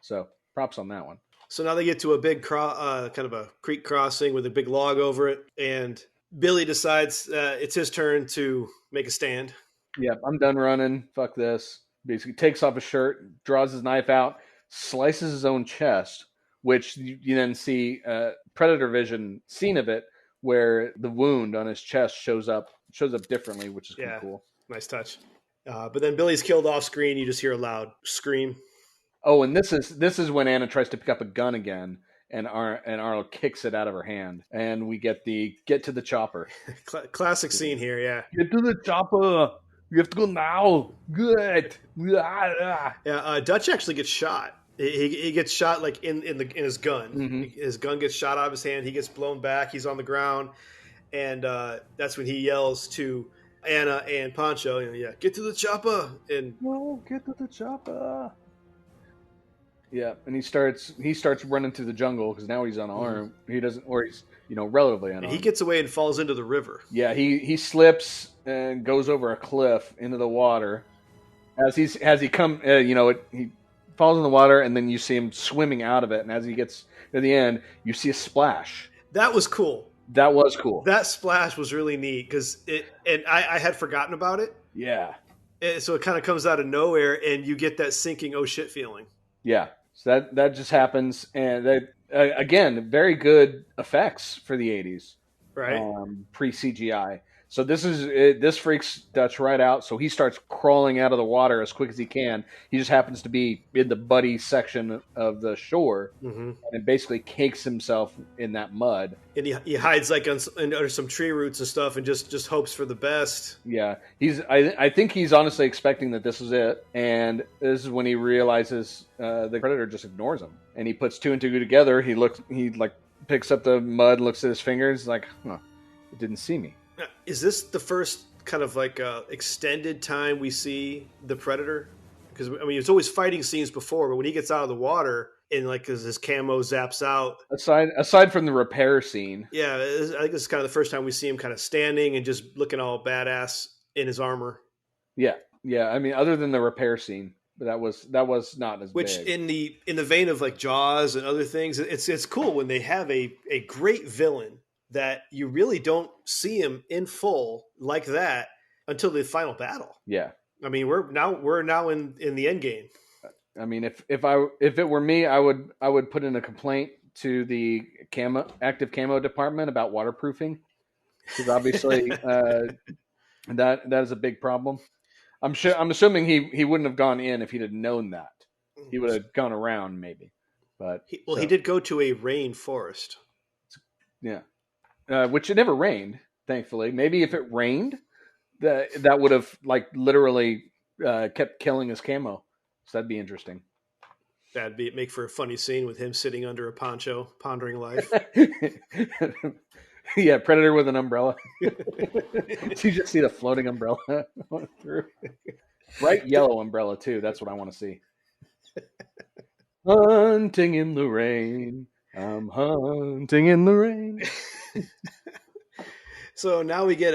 So props on that one. So now they get to a big kind of a creek crossing with a big log over it, and Billy decides it's his turn to make a stand. Yeah, I'm done running. Fuck this. Basically takes off his shirt, draws his knife out, slices his own chest, which you then see Predator vision scene of it, where the wound on his chest shows up differently, which is cool. Nice touch. But then Billy's killed off screen. You just hear a loud scream. Oh, and this is when Anna tries to pick up a gun again, and Arnold kicks it out of her hand, and we get to the chopper. Classic scene here, yeah. Get to the chopper. You have to go now. Good. Yeah, Dutch actually gets shot. He gets shot like in his gun. Mm-hmm. His gun gets shot out of his hand. He gets blown back. He's on the ground, and that's when he yells to Anna and Pancho, get to the chopper. And no, get to the chopper. Yeah, and he starts running through the jungle because now he's unarmed. He doesn't, or he's relatively unarmed. He gets away and falls into the river. Yeah, he slips and goes over a cliff into the water. He falls in the water, and then you see him swimming out of it. And as he gets to the end, you see a splash. That was cool. That was cool. That splash was really neat because I had forgotten about it. Yeah. So it kind of comes out of nowhere, and you get that sinking oh shit feeling. Yeah. So that just happens, and that again, very good effects for the 80s, Right. pre CGI. So this freaks Dutch right out. So he starts crawling out of the water as quick as he can. He just happens to be in the buddy section of the shore, and it basically cakes himself in that mud. And he hides like under some tree roots and stuff, and just hopes for the best. Yeah, I think he's honestly expecting that this is it, and this is when he realizes the predator just ignores him, and he puts two and two together. He picks up the mud, looks at his fingers, like, huh, it didn't see me. Now, is this the first kind of like extended time we see the predator? Because I mean, it's always fighting scenes before, but when he gets out of the water and like his camo zaps out. Aside from the repair scene, yeah, I think this is kind of the first time we see him kind of standing and just looking all badass in his armor. Yeah. I mean, other than the repair scene, but that was not as which big. in the vein of like Jaws and other things, it's cool when they have a great villain that you really don't see him in full like that until the final battle. Yeah. I mean, we're now in the end game. I mean, if it were me, I would put in a complaint to the active camo department about waterproofing, because obviously that is a big problem. I'm assuming he wouldn't have gone in if he'd have known that. He would have gone around maybe, but he did go to a rain forest. Yeah, which it never rained, thankfully. Maybe if it rained, that would have like literally kept killing his camo. So that'd be interesting. That'd make for a funny scene with him sitting under a poncho, pondering life. Yeah, Predator with an umbrella. You just see the floating umbrella through. Bright yellow umbrella too. That's what I want to see. Hunting in the rain. I'm hunting in the rain. So now we get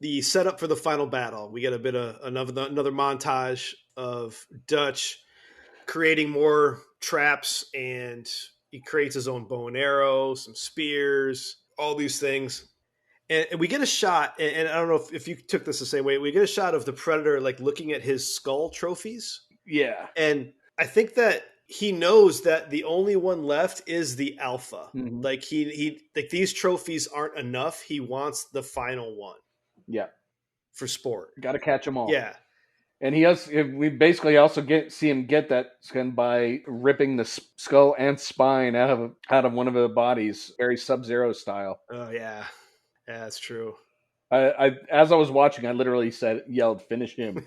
the setup for the final battle. We get a bit of another montage of Dutch creating more traps, and he creates his own bow and arrow, some spears, all these things. And we get a shot, and I don't know if you took this the same way. We get a shot of the Predator like looking at his skull trophies. Yeah. And I think that he knows that the only one left is the alpha. Mm-hmm. Like he like these trophies aren't enough. He wants the final one. Yeah. For sport. Got to catch them all. Yeah. And we basically also see him get that skin by ripping the skull and spine out of one of the bodies, very Sub-Zero style. Oh yeah, that's true. As I was watching, I literally yelled, "Finish him!"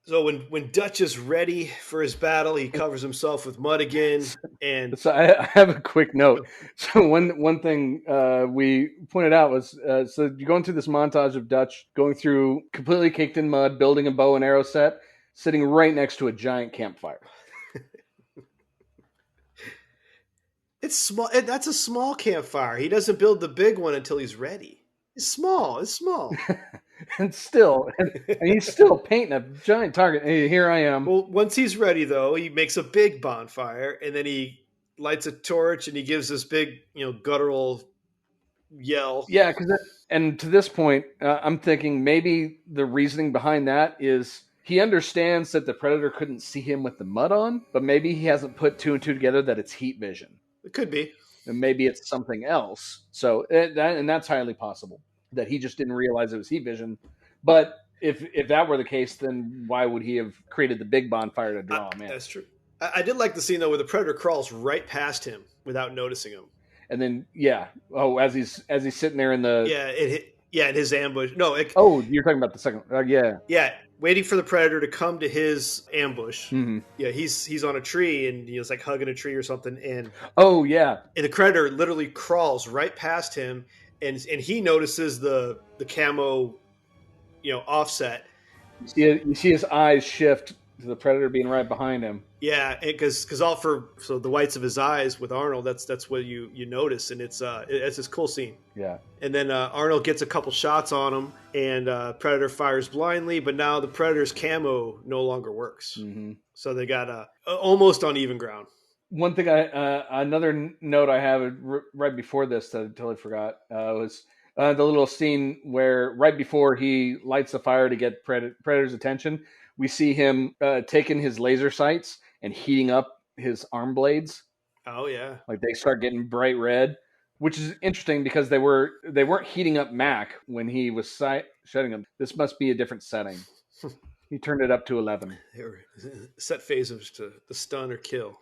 So when Dutch is ready for his battle, he covers himself with mud again. And so I have a quick note. So one thing we pointed out was so you're going through this montage of Dutch going through completely caked in mud, building a bow and arrow set, sitting right next to a giant campfire. It's small. That's a small campfire. He doesn't build the big one until he's ready. It's small. And he's still painting a giant target. Hey, here I am. Well, once he's ready, though, he makes a big bonfire, and then he lights a torch, and he gives this big, guttural yell. Yeah, and to this point, I'm thinking maybe the reasoning behind that is he understands that the Predator couldn't see him with the mud on, but maybe he hasn't put two and two together that it's heat vision. It could be. And maybe it's something else. So that's highly possible that he just didn't realize it was heat vision. But if that were the case, then why would he have created the big bonfire to draw him in? That's true. I did like the scene, though, where the Predator crawls right past him without noticing him. And then, as he's sitting there in the... in his ambush. No. You're talking about the second... yeah. Yeah, waiting for the Predator to come to his ambush. Mm-hmm. Yeah, he's on a tree, and he's like hugging a tree or something. And and the Predator literally crawls right past him, and he notices the camo, offset. You see his eyes shift to the Predator being right behind him. Yeah, because the whites of his eyes with Arnold, that's what you notice, and it's this cool scene. Yeah. And then Arnold gets a couple shots on him, and Predator fires blindly, but now the Predator's camo no longer works. Mm-hmm. So they got almost on even ground. One thing another note I have right before this that I totally forgot was the little scene where right before he lights the fire to get Predator's attention, we see him taking his laser sights and heating up his arm blades. Oh yeah. Like they start getting bright red, which is interesting because they weren't heating up Mac when he was shutting them. This must be a different setting. He turned it up to 11. They were set phasers to the stun or kill.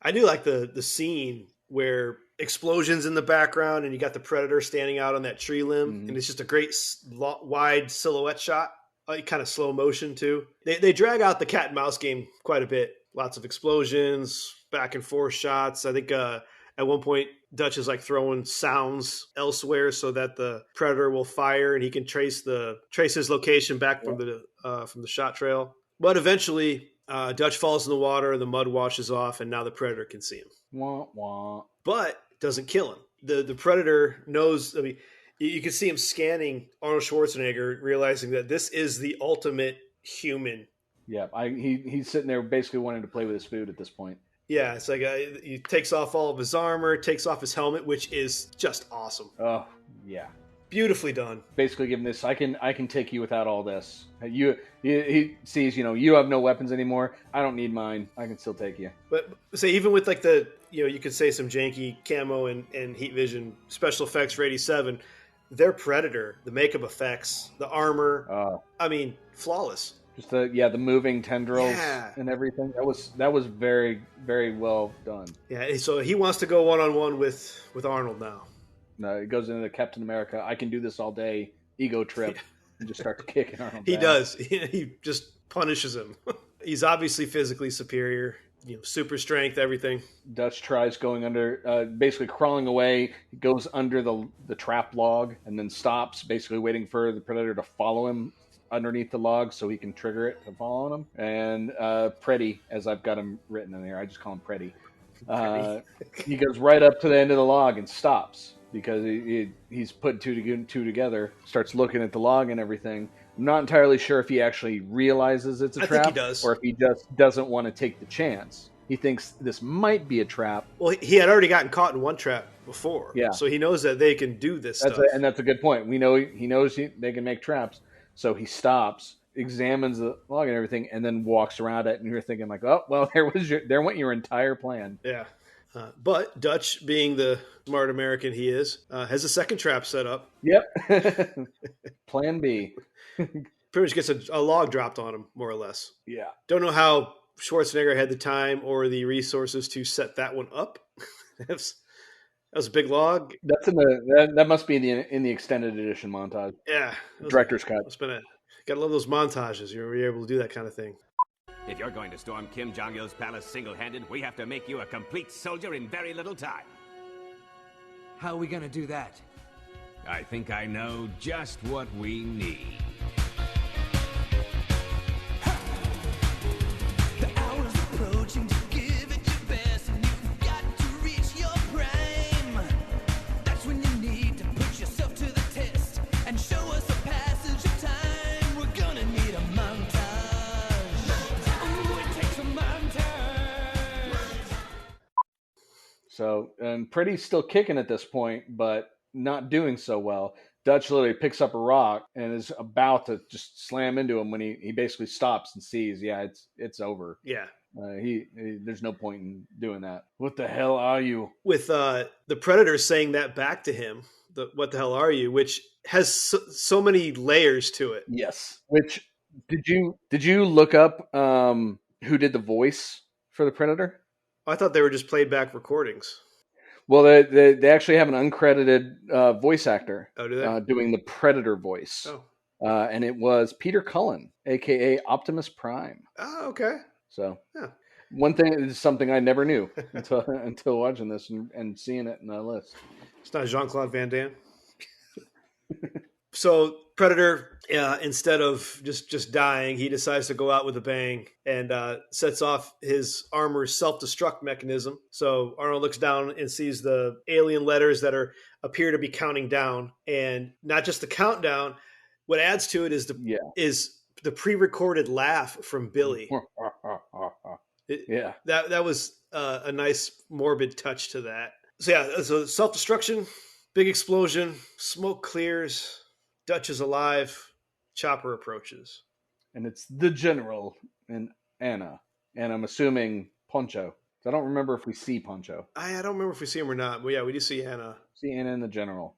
I do like the scene where explosions in the background and you got the Predator standing out on that tree limb, and it's just a great wide silhouette shot, kind of slow motion too. They drag out the cat and mouse game quite a bit. Lots of explosions, back and forth shots. I think at one point Dutch is like throwing sounds elsewhere so that the Predator will fire and he can trace his location back from the shot trail. But eventually Dutch falls in the water, the mud washes off, and now the Predator can see him. Wah, wah. But doesn't kill him. The Predator knows. I mean, you can see him scanning Arnold Schwarzenegger, realizing that this is the ultimate human. Yeah, he's sitting there basically wanting to play with his food at this point. Yeah, it's like he takes off all of his armor, takes off his helmet, which is just awesome. Oh, yeah. Beautifully done. Basically giving this, I can take you without all this. He sees, you have no weapons anymore. I don't need mine. I can still take you. But say even with like you could say some janky camo and heat vision special effects for 87, their Predator, the makeup effects, the armor, I mean, flawless. Just the moving tendrils and everything. That was very, very well done. Yeah, so he wants to go one-on-one with Arnold now. No, it goes into the Captain America, I can do this all day, ego trip, and just start kicking Arnold. He does. He just punishes him. He's obviously physically superior, super strength, everything. Dutch tries going under, basically crawling away, goes under the trap log, and then stops, basically waiting for the Predator to follow him underneath the log so he can trigger it to follow him. And Preddy, as I've got him written in there, I just call him Preddy. He goes right up to the end of the log and stops because he's put two together, starts looking at the log and everything. I'm not entirely sure if he actually realizes it's a trap, think he does. Or if he just doesn't want to take the chance. He thinks this might be a trap. Well, he had already gotten caught in one trap before, so he knows that they can do this stuff. And that's a good point. He knows they can make traps. So he stops, examines the log and everything, and then walks around it. And you're thinking like, oh, well, there went your entire plan. Yeah. But Dutch, being the smart American he is, has a second trap set up. Yep. Plan B. Pretty much gets a log dropped on him, more or less. Yeah. Don't know how Schwarzenegger had the time or the resources to set that one up. That was a big log. That's that must be in the extended edition montage. Yeah. Director's cut. Gotta love those montages. You're able to do that kind of thing. If you're going to storm Kim Jong-il's palace single-handed, we have to make you a complete soldier in very little time. How are we gonna do that? I think I know just what we need. The hour's approaching to give it your best, and you've got to reach your prime. That's when you need to put yourself to the test and show us a passage of time. We're gonna need a montage. Ooh, it takes a montage. So, and Pretty's still kicking at this point, but not doing so well. Dutch literally picks up a rock and is about to just slam into him when he basically stops and sees, it's over. Yeah. There's no point in doing that. What the hell are you? With the Predator saying that back to him, what the hell are you? Which has so many layers to it. Yes. Which did you look up who did the voice for the Predator? I thought they were just played back recordings. Well, they actually have an uncredited voice actor doing the Predator voice. Oh. And it was Peter Cullen, a.k.a. Optimus Prime. Oh, okay. So one thing is something I never knew until watching this and seeing it in the list. It's not Jean-Claude Van Damme. So Predator, instead of just dying, he decides to go out with a bang and sets off his armor's self-destruct mechanism. So Arnold looks down and sees the alien letters that appear to be counting down, and not just the countdown. What adds to it is the pre-recorded laugh from Billy. That was a nice morbid touch to that. So self-destruction, big explosion, smoke clears. Dutch is alive. Chopper approaches. And it's the General and Anna and I'm assuming Poncho. I don't remember if we see Poncho. I don't remember if we see him or not, but yeah, we do see Anna. See Anna and the general.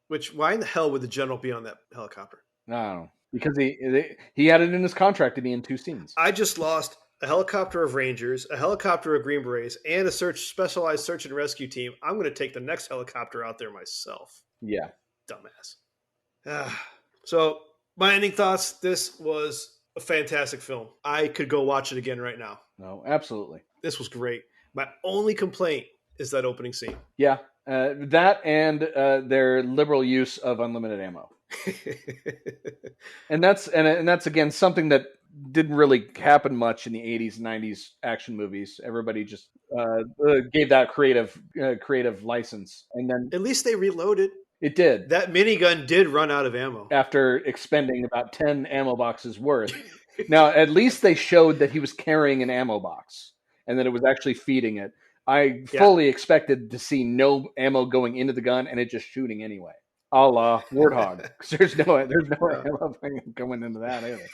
Which, why in the hell would the general be on that helicopter? I don't know. Because he had it in his contract to be in 2 scenes. I just lost a helicopter of Rangers, a helicopter of Green Berets, and a specialized search and rescue team. I'm going to take the next helicopter out there myself. Yeah. Dumbass. So, my ending thoughts, this was a fantastic film. I could go watch it again right now. No, absolutely. This was great. My only complaint is that opening scene. Yeah. That and their liberal use of unlimited ammo. and that's again something that didn't really happen much in the 80s and 90s action movies. Everybody just gave that creative license, and then at least they reloaded. It did. That minigun did run out of ammo after expending about 10 ammo boxes worth. Now, at least they showed that he was carrying an ammo box and that it was actually feeding it. I fully expected to see no ammo going into the gun and it just shooting anyway. A la Warthog. There's no ammo going into that either.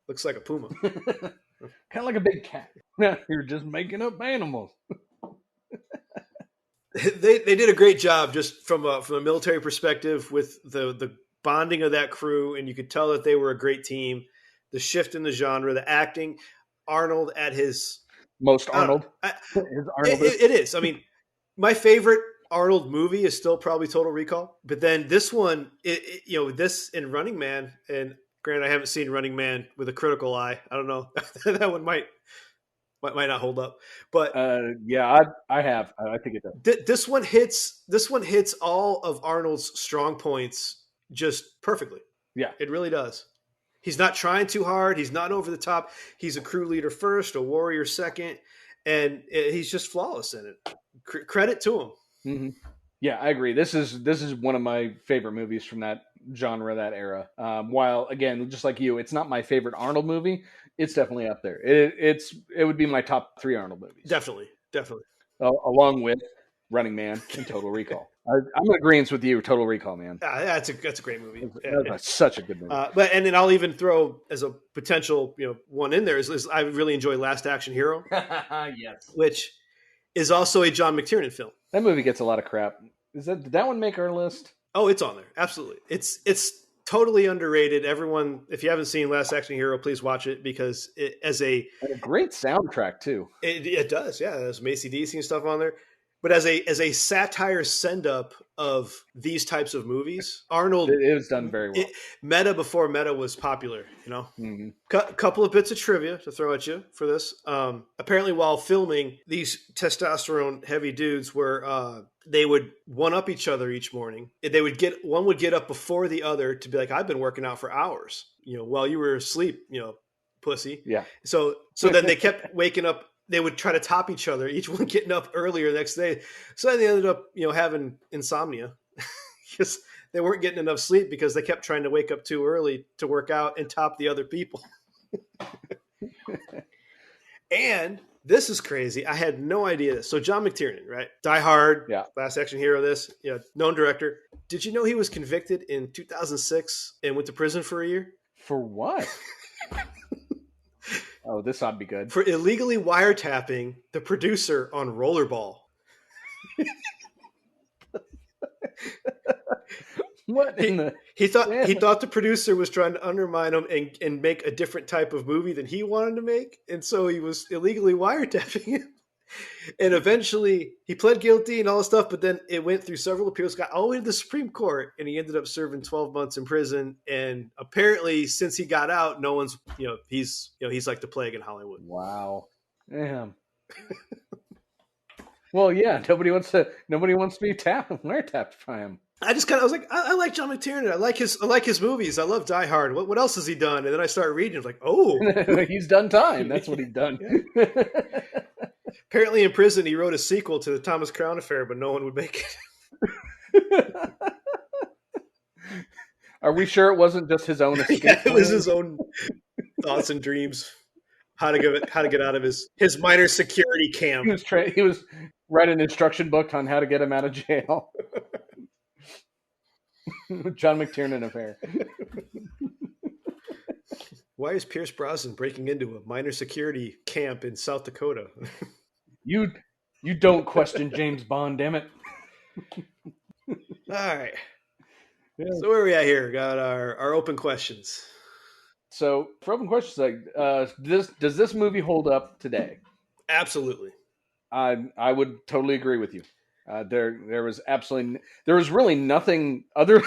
Looks like a puma. Kind of like a big cat. You're just making up animals. They did a great job just from a military perspective with the bonding of that crew, and you could tell that they were a great team. The shift in the genre, the acting, Arnold at his most Arnold. It is. I mean, my favorite Arnold movie is still probably Total Recall, but then this one, this in Running Man, and granted, I haven't seen Running Man with a critical eye. I don't know. That one might not hold up, but I have. I think it does. This one hits all of Arnold's strong points just perfectly. Yeah, it really does. He's not trying too hard. He's not over the top. He's a crew leader first, a warrior second, and he's just flawless in it. Credit to him. Mm-hmm. Yeah, I agree. This is one of my favorite movies from that genre, that era. While again, just like you, it's not my favorite Arnold movie. It's definitely up there. It would be my top 3 Arnold movies. Definitely. Along with Running Man and Total Recall. I'm in agreement with you. Total Recall, man. That's a great movie. That's such a good movie. And then I'll even throw as a potential one in there is I really enjoy Last Action Hero. Yes, which is also a John McTiernan film. That movie gets a lot of crap. Did that one make our list? Oh, it's on there. Absolutely. It's totally underrated. Everyone, if you haven't seen Last Action Hero, please watch it because it as a great soundtrack too. It does. Yeah, there's some AC/DC and stuff on there. But as a satire send up of these types of movies, Arnold it was done very well. Meta before meta was popular, Mm-hmm. Couple of bits of trivia to throw at you for this. Apparently, while filming, these testosterone heavy dudes were they would one up each other each morning. One would get up before the other to be like, "I've been working out for hours, while you were asleep, pussy." Yeah. So then they kept waking up. They would try to top each other, each one getting up earlier the next day. So then they ended up, having insomnia because they weren't getting enough sleep because they kept trying to wake up too early to work out and top the other people. And this is crazy. I had no idea this. So John McTiernan, right? Die Hard, Last Action Hero, this, known director. Did you know he was convicted in 2006 and went to prison for a year? For what? Oh, this ought to be good. For illegally wiretapping the producer on Rollerball. What he thought the producer was trying to undermine him and make a different type of movie than he wanted to make, and so he was illegally wiretapping him. And eventually he pled guilty and all this stuff, but then it went through several appeals, got all the way to the Supreme Court, and he ended up serving 12 months in prison. And apparently since he got out, no one's, he's like the plague in Hollywood. Wow. Damn. Well, yeah, nobody wants to be wiretapped by him. I was like, I like John McTiernan. I like his movies. I love Die Hard. What else has he done? And then I started reading. I'm like, oh, he's done time. That's what he's done. Apparently in prison, he wrote a sequel to the Thomas Crown Affair, but no one would make it. Are we sure it wasn't just his own escape? Yeah, it was his own thoughts and dreams. How to get out of his minor security camp. He was writing an instruction book on how to get him out of jail. John McTiernan Affair. Why is Pierce Brosnan breaking into a minor security camp in South Dakota? You don't question James Bond, damn it. All right. Yeah. So where are we at here? Got our open questions. So for open questions, like does this movie hold up today? Absolutely. I would totally agree with you. There was really nothing other.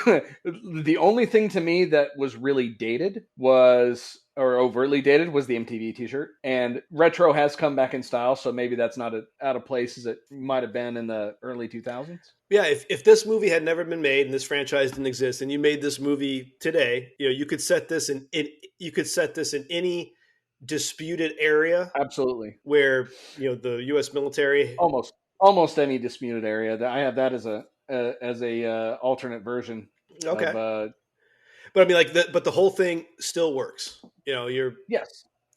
The only thing to me that was really dated or overtly dated was the MTV T-shirt, and retro has come back in style, so maybe that's not out of place as it might have been in the early 2000s. Yeah, if this movie had never been made and this franchise didn't exist, and you made this movie today, you could set this in any disputed area. Absolutely. Where the U.S. military almost any disputed area. I have that as a alternate version. Okay. But I mean, but the whole thing still works. You're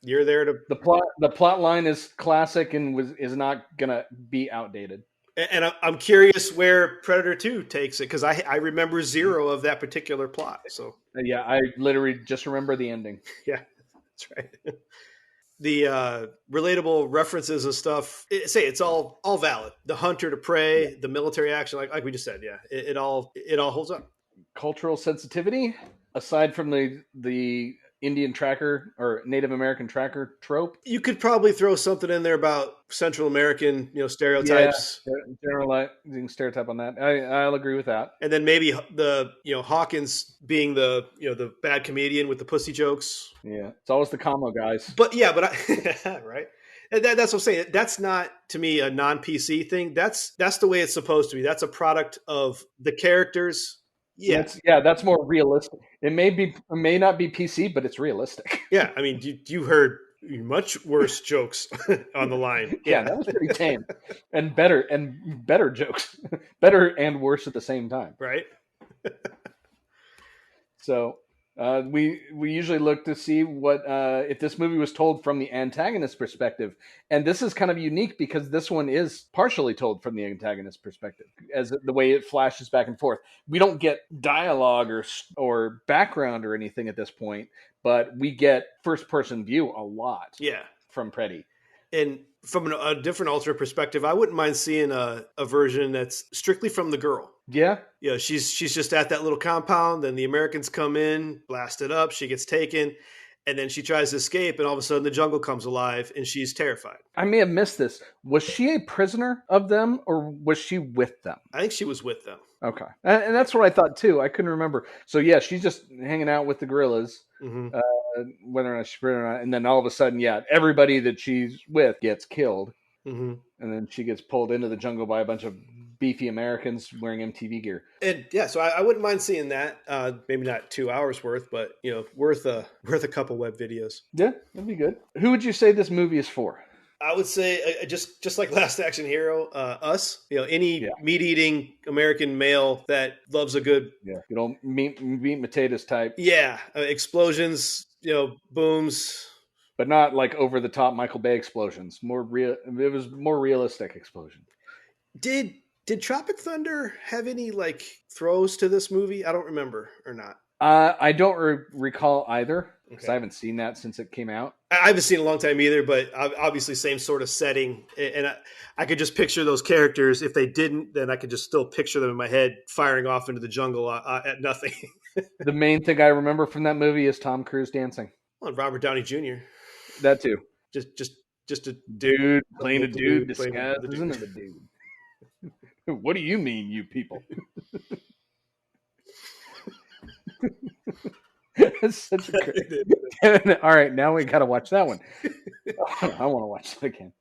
there to the plot line is classic and is not gonna be outdated. And I'm curious where Predator 2 takes it, because I remember zero of that particular plot. So yeah, I literally just remember the ending. Yeah, that's right. The relatable references and stuff, it's all valid. The hunter to prey, the military action, like we just said, yeah, it all holds up. Cultural sensitivity, aside from the Indian tracker or Native American tracker trope, you could probably throw something in there about Central American, stereotypes. Yeah, generalizing stereotype on that. I'll agree with that. And then maybe the Hawkins being the bad comedian with the pussy jokes. Yeah, it's always the combo guys. But yeah, right. And that's what I'm saying. That's not, to me, a non-PC thing. That's the way it's supposed to be. That's a product of the characters. Yeah, that's more realistic. It may not be PC, but it's realistic. Yeah, I mean, you heard much worse jokes on the line. Yeah, that was pretty tame, and better jokes, better and worse at the same time. Right. So we usually look to see what if this movie was told from the antagonist's perspective, and this is kind of unique because this one is partially told from the antagonist's perspective, as the way it flashes back and forth. We don't get dialogue or background or anything at this point, but we get first person view a lot. Yeah, from Preddy. And from a different alternate perspective, I wouldn't mind seeing a version that's strictly from the girl. Yeah. Yeah, she's just at that little compound, then the Americans come in, blast it up, she gets taken, and then she tries to escape, and all of a sudden the jungle comes alive, and she's terrified. I may have missed this. Was she a prisoner of them, or was she with them? I think she was with them. Okay. And that's what I thought, too. I couldn't remember. So, yeah, she's just hanging out with the gorillas, whether or not she's prisoner or not. And then all of a sudden, everybody that she's with gets killed. Mm-hmm. And then she gets pulled into the jungle by a bunch of beefy Americans wearing MTV gear. And yeah, so I wouldn't mind seeing that. Maybe not 2 hours worth, but worth a couple web videos. Yeah, that'd be good. Who would you say this movie is for? I would say just like Last Action Hero, us. Any meat-eating American male that loves a good meat and potatoes type. Yeah, explosions, booms. But not like over the top Michael Bay explosions. More real. It was more realistic explosion. Did Tropic Thunder have any throws to this movie? I don't remember or not. I don't recall either because I haven't seen that since it came out. I haven't seen it in a long time either, but obviously same sort of setting. And I could just picture those characters. If they didn't, then I could just still picture them in my head firing off into the jungle at nothing. The main thing I remember from that movie is Tom Cruise dancing. Well, and Robert Downey Jr. That too. Just a dude playing a dude disguised as another dude. What do you mean, you people? That's such a great... All right, now we got to watch that one. I want to watch that again.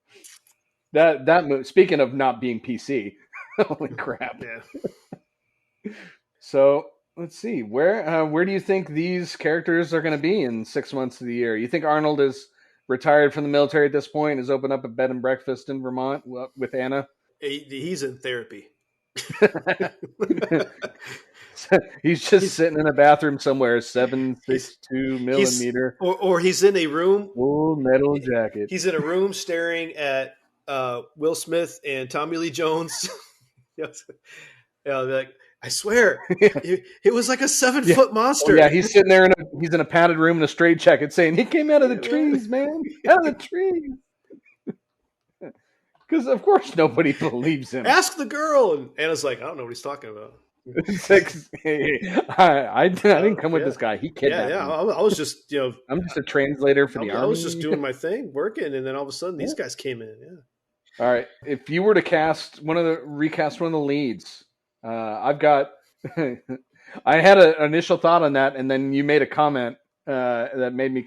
That movie. Speaking of not being PC, holy crap! Yeah. So let's see. Where do you think these characters are going to be in 6 months of the year? You think Arnold is retired from the military at this point? Has opened up a bed and breakfast in Vermont with Anna? He's in therapy. He's just sitting in a bathroom somewhere, 7.62 millimeter, or he's in a room. Full metal jacket. He's in a room staring at Will Smith and Tommy Lee Jones. I swear, it was like a 7-foot monster. Oh, yeah, he's sitting there he's in a padded room in a straight jacket saying, he came out of the trees, man. Out of the trees. Because, of course, nobody believes him. Ask the girl. And Anna's like, I don't know what he's talking about. It's like, I didn't come with this guy. He kidnapped me. I was just, I'm just a translator for the army. I was just doing my thing, working, and then all of a sudden these guys came in. Yeah. All right. If you were to recast one of the leads, I've got. I had an initial thought on that, and then you made a comment that made me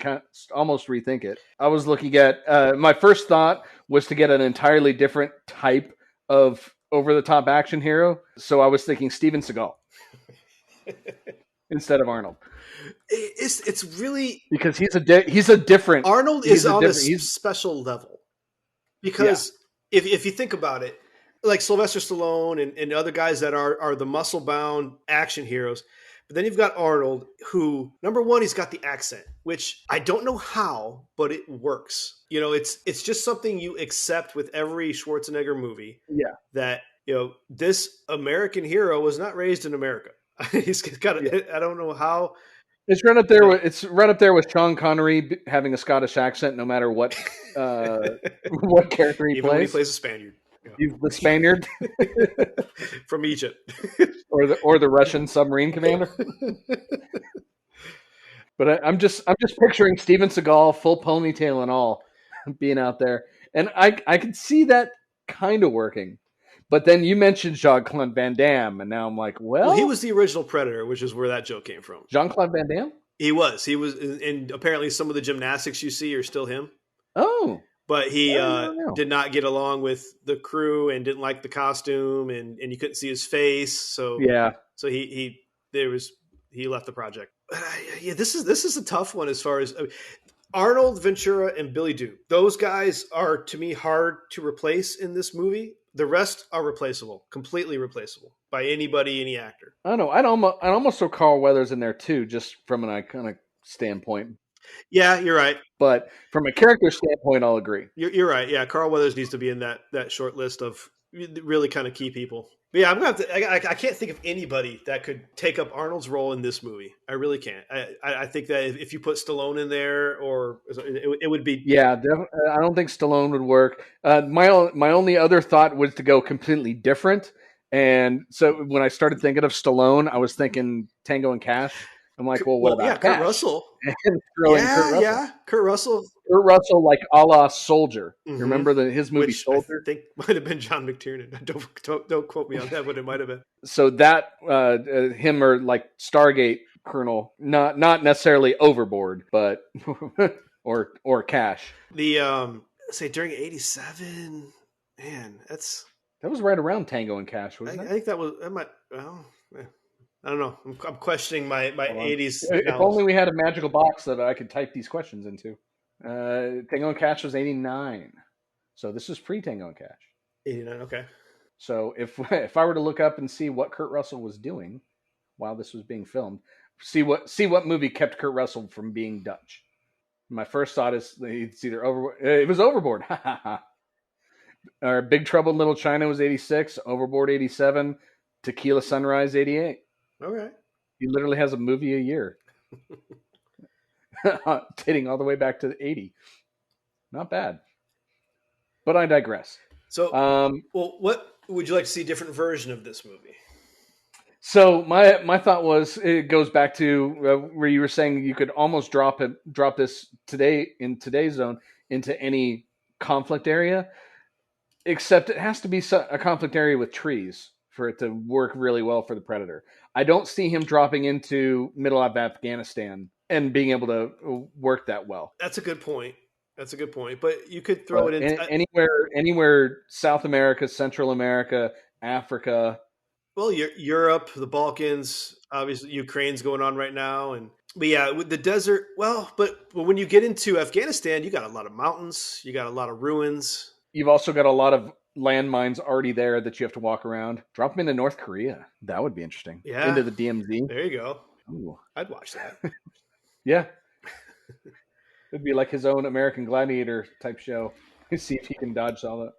almost rethink it. I was looking at my first thought was to get an entirely different type of over-the-top action hero, so I was thinking Steven Seagal instead of Arnold. It's really because he's a different. Arnold is on a special level because if you think about it, like Sylvester Stallone and other guys that are the muscle-bound action heroes. But then you've got Arnold, who, number one, he's got the accent, which I don't know how, but it works. It's just something you accept with every Schwarzenegger movie. Yeah. That, this American hero was not raised in America. He's got I don't know how. It's right up there. It's right up there with Sean Connery having a Scottish accent, no matter what what character he Even plays. when he plays a Spaniard. He's the Spaniard from Egypt, or the Russian submarine commander. But I'm just picturing Steven Seagal, full ponytail and all, being out there, and I can see that kind of working. But then you mentioned Jean-Claude Van Damme, and now I'm like, well, he was the original Predator, which is where that joke came from. Jean-Claude Van Damme? He was, and apparently some of the gymnastics you see are still him. Oh. But he did not get along with the crew and didn't like the costume, and you couldn't see his face. So so he left the project. This is a tough one as far as Arnold, Ventura, and Billy Dube. Those guys are, to me, hard to replace in this movie. The rest are replaceable, completely replaceable by anybody, any actor. I don't know. I'd almost throw Carl Weathers in there too, just from an iconic standpoint. Yeah, you're right. But from a character standpoint, I'll agree. You're right. Yeah, Carl Weathers needs to be in that short list of really kind of key people. But yeah, I'm gonna have to. I can't think of anybody that could take up Arnold's role in this movie. I really can't. I think that if you put Stallone in there, or it would be. Yeah, I don't think Stallone would work. My only other thought was to go completely different, and so when I started thinking of Stallone, I was thinking Tango and Cash. I'm like, well, what about Kurt Russell? Kurt Russell. Kurt Russell, like a la Soldier. Mm-hmm. Remember his movie Soldier? I think might have been John McTiernan. Don't quote me on that, but it might have been. So that him or like Stargate Colonel, not necessarily Overboard, but or Cash. The say during '87, man, that was right around Tango and Cash, wasn't it? I think that was. I don't know. I'm questioning my 80s. If only we had a magical box that I could type these questions into. Tango and Cash was 89. So this is pre-Tango and Cash. 89, okay. So if I were to look up and see what Kurt Russell was doing while this was being filmed, see what movie kept Kurt Russell from being Dutch. My first thought is it's either it was Overboard. Or Big Trouble in Little China was 86, Overboard 87, Tequila Sunrise 88. Okay. He literally has a movie a year. Dating all the way back to 80. Not bad. But I digress. So, what would you like to see a different version of this movie? So my thought was, it goes back to where you were saying you could almost drop this today in today's zone into any conflict area, except it has to be a conflict area with trees for it to work really well for the Predator. I don't see him dropping into middle of Afghanistan and being able to work that well. That's a good point. But you could throw it in anywhere South America, Central America, Africa. Well, Europe, the Balkans, obviously Ukraine's going on right now, but yeah, with the desert. Well, but when you get into Afghanistan, you got a lot of mountains, you got a lot of ruins. You've also got a lot of landmines already there that you have to walk around. Drop them into North Korea. That would be interesting. Yeah. Into the DMZ. There you go. Ooh. I'd watch that. Yeah. It'd be like his own American Gladiator type show. See if he can dodge all that.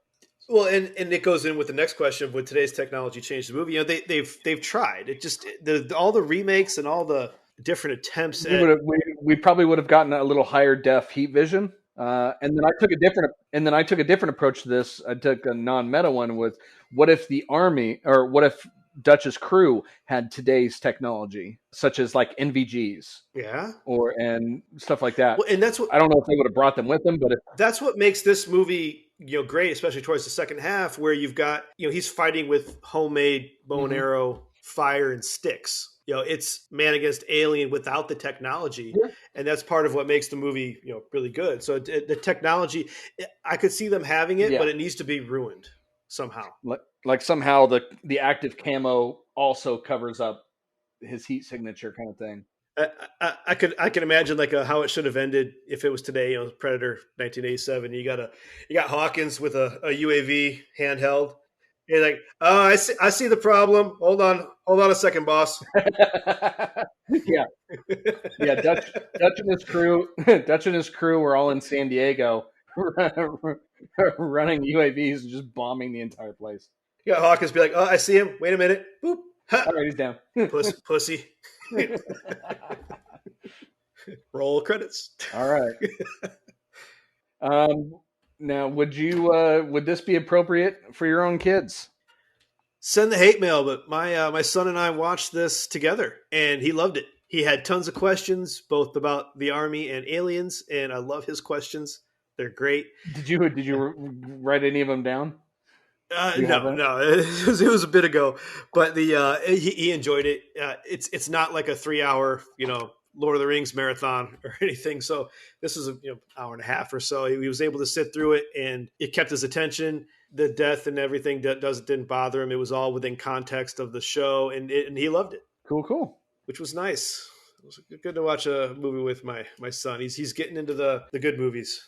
Well, and it goes in with the next question of would today's technology change the movie? You know, they've tried. It just all the remakes and all the different attempts. We probably would have gotten a little higher def heat vision. And then I took a different approach to this. I took a non-meta one with what if the army or what if Dutch's crew had today's technology, such as like NVGs, and stuff like that. Well, and that's what I don't know if they would have brought them with them, but that's what makes this movie great, especially towards the second half, where you've got he's fighting with homemade bow and arrow, fire, and sticks. It's man against alien without the technology, and that's part of what makes the movie really good. So the technology, I could see them having it, but it needs to be ruined somehow. Like somehow the active camo also covers up his heat signature kind of thing. I can imagine like how it should have ended if it was today. Predator 1987. You got Hawkins with a UAV handheld. You're like, oh, I see the problem. Hold on a second, boss. yeah. Dutch and his crew were all in San Diego, running UAVs and just bombing the entire place. You got Hawkins be like, oh, I see him. Wait a minute. Boop. Ha. All right, he's down. Pussy. Roll credits. All right. Now, would this be appropriate for your own kids? Send the hate mail, but my son and I watched this together, and he loved it. He had tons of questions, both about the Army and aliens, and I love his questions. They're great. Did you write any of them down? No. It was a bit ago, but he enjoyed it. It's not like a 3-hour, Lord of the Rings marathon or anything. So this was hour and a half or so. He was able to sit through it, and it kept his attention. The death and everything didn't bother him. It was all within context of the show, and he loved it. Cool. Which was nice. It was good to watch a movie with my son. He's getting into the good movies.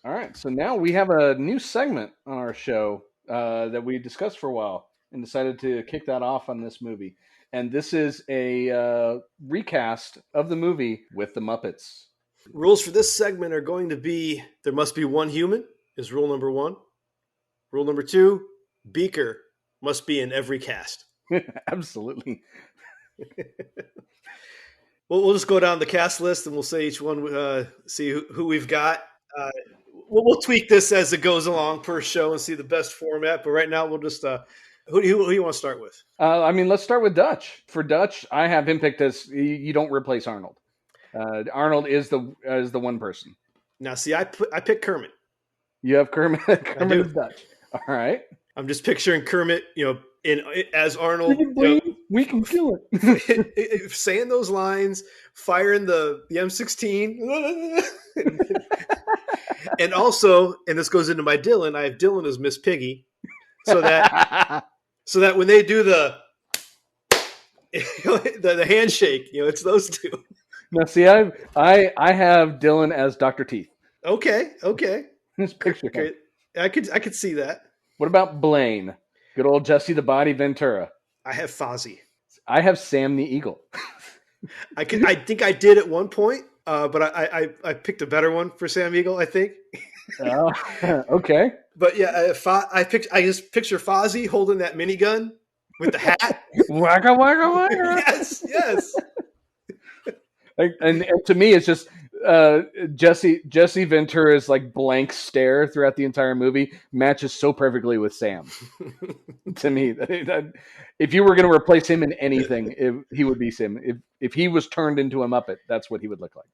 All right. So now we have a new segment on our show that we discussed for a while and decided to kick that off on this movie. And this is a recast of the movie with the Muppets. Rules for this segment are going to be there must be one human is rule number 1. Rule number 2, Beaker must be in every cast. Absolutely. We'll just go down the cast list and we'll say each one, see who we've got. We'll tweak this as it goes along per show and see the best format. But right now, we'll just who do you want to start with? Let's start with Dutch. For Dutch, I have him picked as you don't replace Arnold. Arnold is the one person. Now, see, I picked Kermit. You have Kermit. Kermit is Dutch. All right. I'm just picturing Kermit, as Arnold. We can kill it. Saying those lines, firing the M16. And also, and this goes into my Dylan, I have Dylan as Miss Piggy. So that when they do the handshake, it's those two. Now, see, I have Dylan as Dr. Teeth. Okay. This picture. Okay. I could see that. What about Blaine? Good old Jesse the Body Ventura. I have Fozzie. I have Sam the Eagle. I think I did at one point, but I picked a better one for Sam Eagle, I think. Okay. But yeah, I just picture Fozzie holding that minigun with the hat. Waka waka waka. Yes. And to me, it's just Jesse Ventura's like blank stare throughout the entire movie matches so perfectly with Sam. To me, if you were going to replace him in anything, he would be Sam. If he was turned into a Muppet, that's what he would look like.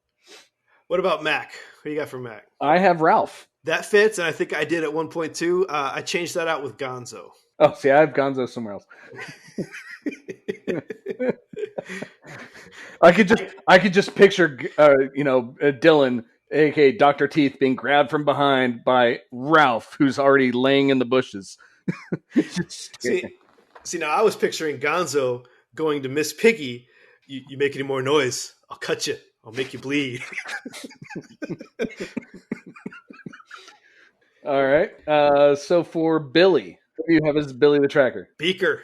What about Mac? What do you got for Mac? I have Ralph. That fits, and I think I did at one point too. I changed that out with Gonzo. Oh, see, I have Gonzo somewhere else. I could just picture, Dylan, aka Dr. Teeth, being grabbed from behind by Ralph, who's already laying in the bushes. See, now I was picturing Gonzo going to Miss Piggy. You make any more noise, I'll cut you. I'll make you bleed. All right. So for Billy, who do you have as Billy the Tracker? Beaker.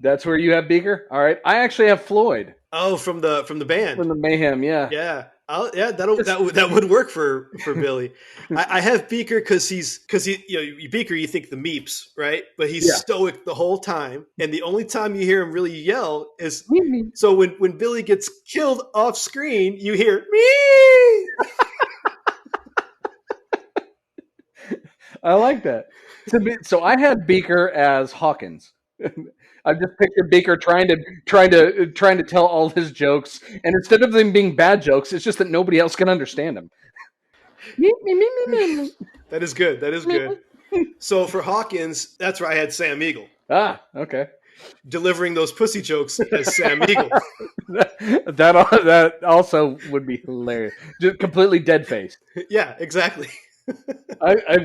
That's where you have Beaker? All right. I actually have Floyd. Oh, from the band. From the Mayhem, yeah. Yeah. That would work for Billy. I have Beaker because Beaker, you think the meeps, right? But he's stoic the whole time, and the only time you hear him really yell is so when Billy gets killed off screen, you hear me. I like that. So I had Beaker as Hawkins. I just pictured Beaker trying to tell all his jokes, and instead of them being bad jokes, it's just that nobody else can understand them. That is good. That is good. So for Hawkins, that's where I had Sam Eagle. Ah, okay. Delivering those pussy jokes as Sam Eagle. that also would be hilarious. Just completely dead face. Yeah, exactly.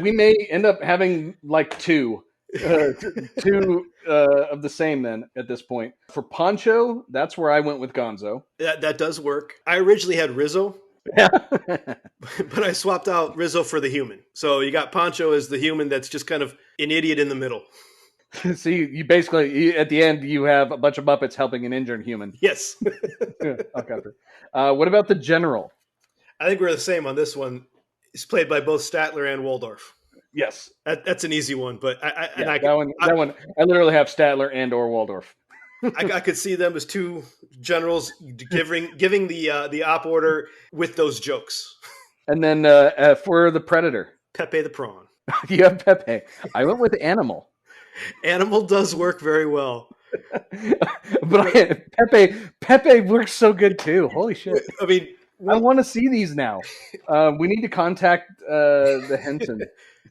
We may end up having like two of the same then at this point. For Poncho, that's where I went with Gonzo. That does work. I originally had Rizzo. Yeah. But I swapped out Rizzo for the human. So you got Poncho as the human that's just kind of an idiot in the middle. So you basically, at the end, you have a bunch of Muppets helping an injured human. Yes. Okay. What about the General? I think we're the same on this one. He's played by both Statler and Waldorf. Yes. That's an easy one, but that one, I literally have Statler and or Waldorf. I could see them as two generals giving the op order with those jokes. And then for the Predator, Pepe the Prawn. You have Pepe. I went with Animal. Animal does work very well. But Pepe works so good too. Holy shit. I mean, I want to see these now. We need to contact the Henson.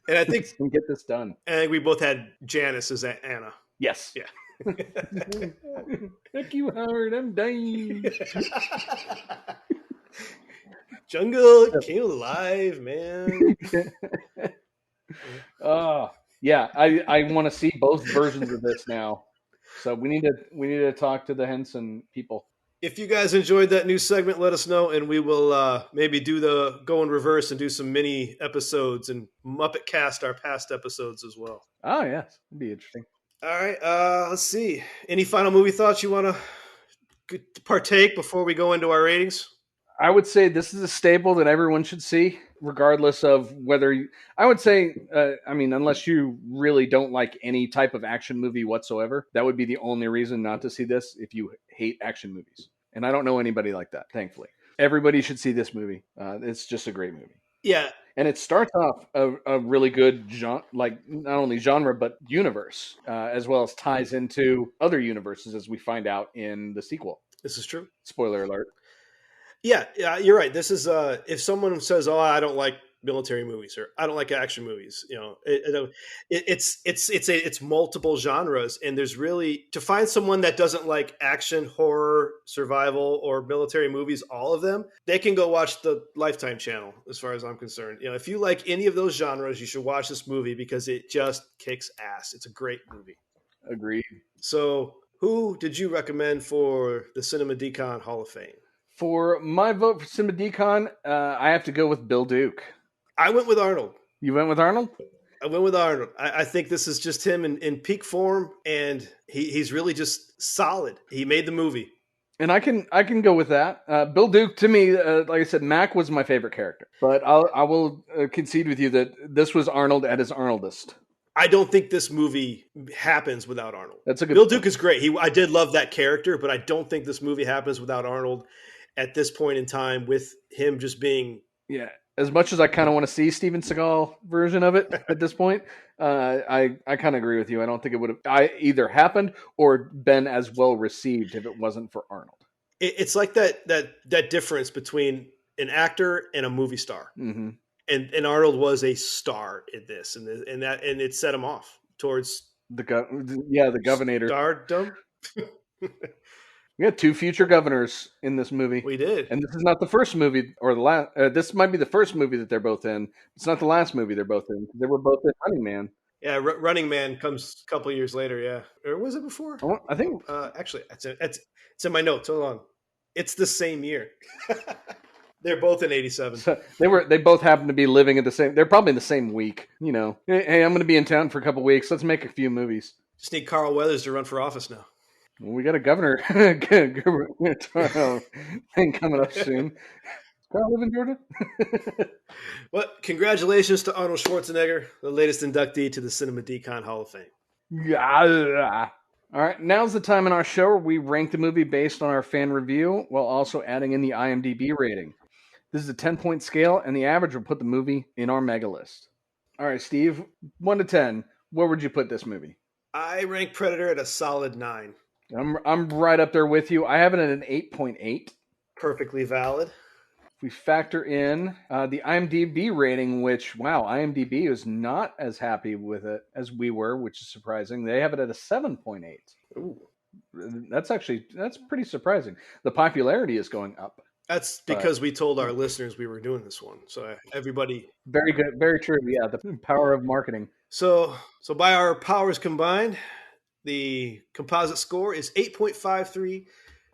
And I think and get this done. And we both had Janice as Anna. Yes. Yeah. Thank you, Howard. I'm dying. Jungle came alive, man. Yeah. I want to see both versions of this now. So we need to talk to the Henson people. If you guys enjoyed that new segment, let us know, and we will maybe go in reverse and do some mini episodes and Muppet cast our past episodes as well. Oh, yes. It'd be interesting. All right. Let's see. Any final movie thoughts you want to partake before we go into our ratings? I would say this is a staple that everyone should see, regardless of whether I would say, unless you really don't like any type of action movie whatsoever, that would be the only reason not to see this if you hate action movies. And I don't know anybody like that, thankfully. Everybody should see this movie. It's just a great movie. Yeah. And it starts off a really good, not only genre, but universe, as well as ties into other universes as we find out in the sequel. This is true. Spoiler alert. Yeah, you're right. This is if someone says, "Oh, I don't like military movies," or "I don't like action movies," it's multiple genres, and there's really to find someone that doesn't like action, horror, survival, or military movies, all of them, they can go watch the Lifetime channel. As far as I'm concerned, if you like any of those genres, you should watch this movie because it just kicks ass. It's a great movie. Agreed. So, who did you recommend for the Cinema Decon Hall of Fame? For my vote for Cinema Decon, I have to go with Bill Duke. I went with Arnold. You went with Arnold? I went with Arnold. I think this is just him in peak form, and he's really just solid. He made the movie. And I can go with that. Bill Duke, to me, like I said, Mac was my favorite character. But I will concede with you that this was Arnold at his Arnoldest. I don't think this movie happens without Arnold. That's a good Bill point. Duke is great. I did love that character, but I don't think this movie happens without Arnold at this point in time with him just being... Yeah, as much as I kind of want to see Steven Seagal version of it at this point, I kind of agree with you. I don't think it would have either happened or been as well received if it wasn't for Arnold. It's like that difference between an actor and a movie star. Mm-hmm. And Arnold was a star in this, and it set him off towards the Governator. Stardom. We had two future governors in this movie. We did, and this is not the first movie or the last. This might be the first movie that they're both in. It's not the last movie they're both in. They were both in Running Man. Yeah, Running Man comes a couple years later. Yeah, or was it before? I think actually, it's in my notes. Hold on, it's the same year. They're both in '87. So they both happen to be living at the same. They're probably in the same week. Hey, I'm going to be in town for a couple weeks. Let's make a few movies. Just need Carl Weathers to run for office now. Well, we got a governor thing coming up soon. Do I live in Georgia? Well, congratulations to Arnold Schwarzenegger, the latest inductee to the Cinema Decon Hall of Fame. Yeah. All right, now's the time in our show where we rank the movie based on our fan review while also adding in the IMDb rating. This is a 10-point scale, and the average will put the movie in our mega list. All right, Steve, 1 to 10, where would you put this movie? I rank Predator at a solid 9. I'm right up there with you. I have it at an 8.8. Perfectly valid. If we factor in the IMDb rating, which, wow, IMDb is not as happy with it as we were, which is surprising. They have it at a 7.8. Ooh. That's pretty surprising. The popularity is going up. That's because we told our listeners we were doing this one. So everybody... Very good. Very true. Yeah, the power of marketing. So by our powers combined, the composite score is 8.53,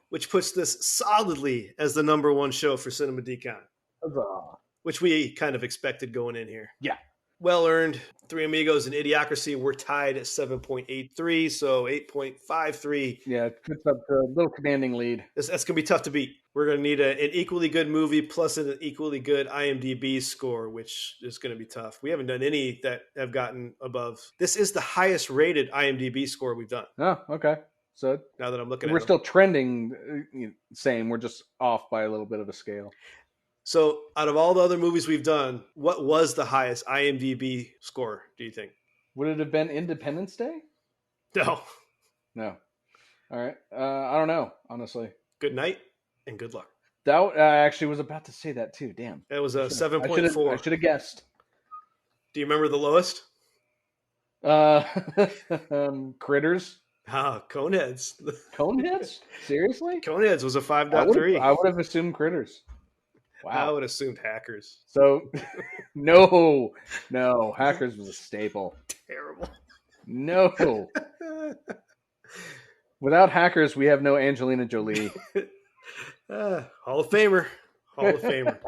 which puts this solidly as the number one show for Cinema Decon. Huzzah. Which we kind of expected going in here. Yeah. Well earned. Three Amigos and Idiocracy were tied at 7.83, so 8.53. Yeah, it puts up a little commanding lead. That's going to be tough to beat. We're going to need an equally good movie plus an equally good IMDb score, which is going to be tough. We haven't done any that have gotten above. This is the highest rated IMDb score we've done. Oh, okay. So now that I'm looking at it. We're still trending same. We're just off by a little bit of a scale. So out of all the other movies we've done, what was the highest IMDb score, do you think? Would it have been Independence Day? No. No. All right. I don't know, honestly. Good night and good luck. That I actually was about to say that too. Damn. It was a 7.4. I should have guessed. Do you remember the lowest? Critters. Coneheads. Coneheads? Seriously? Coneheads was a 5.3. I would have assumed Critters. Wow. I would have assumed Hackers. So, no, Hackers was a staple. Terrible. No. Without Hackers, we have no Angelina Jolie. Hall of Famer. Hall of Famer.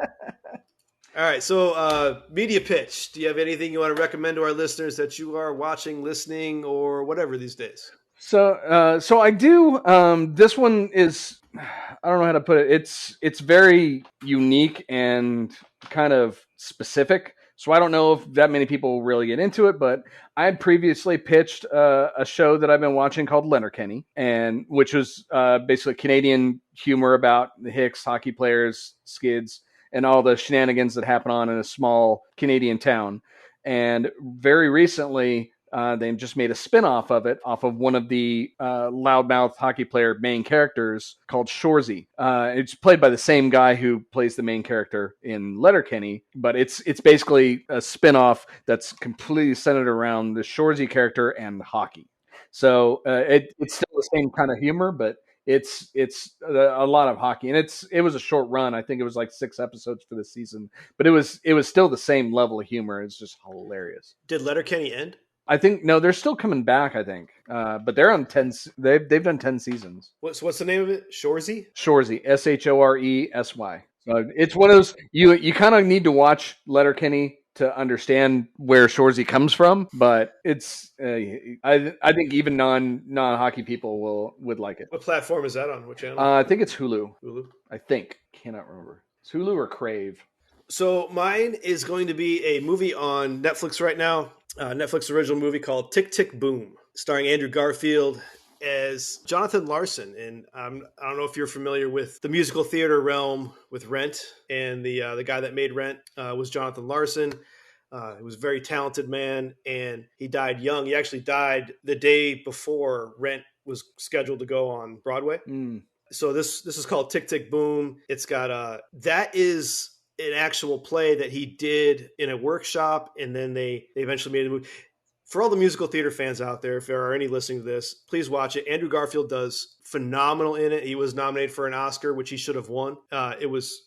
All right, so media pitch. Do you have anything you want to recommend to our listeners that you are watching, listening, or whatever these days? So I do. This one is, I don't know how to put it. It's very unique and kind of specific. So I don't know if that many people really get into it, but I had previously pitched a show that I've been watching called Letterkenny, and which was basically Canadian humor about the Hicks, hockey players, skids, and all the shenanigans that happen on in a small Canadian town. And very recently, they just made a spin-off of it, off of one of the loudmouth hockey player main characters called Shorzy. It's played by the same guy who plays the main character in Letterkenny, but it's basically a spin-off that's completely centered around the Shorzy character and hockey. So it's still the same kind of humor, but it's a lot of hockey, and it was a short run. I think it was like 6 episodes for the season, but it was still the same level of humor. It's just hilarious. Did Letterkenny end? I think no, they're still coming back. I think, but they're on 10. They've done 10 seasons. What's the name of it? Shorzy? Shorzy, Shoresy. So it's one of those you kind of need to watch Letterkenny to understand where Shorzy comes from, but it's I think even non hockey people would like it. What platform is that on? What channel? I think it's Hulu. Hulu. I think, cannot remember. It's Hulu or Crave. So mine is going to be a movie on Netflix right now. Netflix original movie called Tick, Tick, Boom, starring Andrew Garfield as Jonathan Larson. And I don't know if you're familiar with the musical theater realm with Rent, and the guy that made Rent was Jonathan Larson. He was a very talented man, and he died young. He actually died the day before Rent was scheduled to go on Broadway. So this is called Tick, Tick, Boom. It's got that is an actual play that he did in a workshop, and then they eventually made a movie. For all the musical theater fans out there, if there are any listening to this, please watch it. Andrew Garfield does phenomenal in it. He was nominated for an Oscar, which he should have won. I was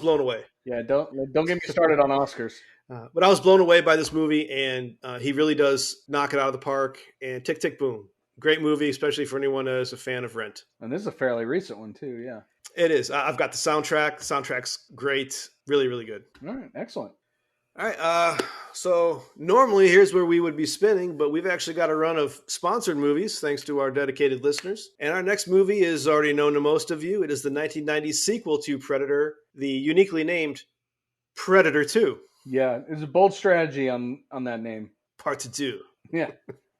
blown away. Yeah, don't get me started on Oscars. But I was blown away by this movie, and he really does knock it out of the park. And Tick, Tick, Boom. Great movie, especially for anyone that is a fan of Rent. And this is a fairly recent one, too, yeah. It is. I've got the soundtrack. The soundtrack's great. Really, really good. All right, excellent. All right. So normally here's where we would be spinning, but we've actually got a run of sponsored movies thanks to our dedicated listeners. And our next movie is already known to most of you. It is the 1990 sequel to Predator, the uniquely named Predator 2. Yeah, it's a bold strategy on that name. Part 2. Yeah.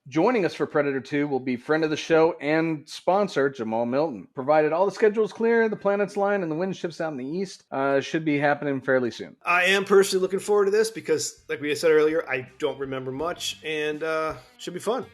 Joining us for Predator 2 will be friend of the show and sponsor, Jamal Milton. Provided all the schedule is clear, the planets line, and the wind shifts out in the east, should be happening fairly soon. I am personally looking forward to this because, like we said earlier, I don't remember much, and should be fun.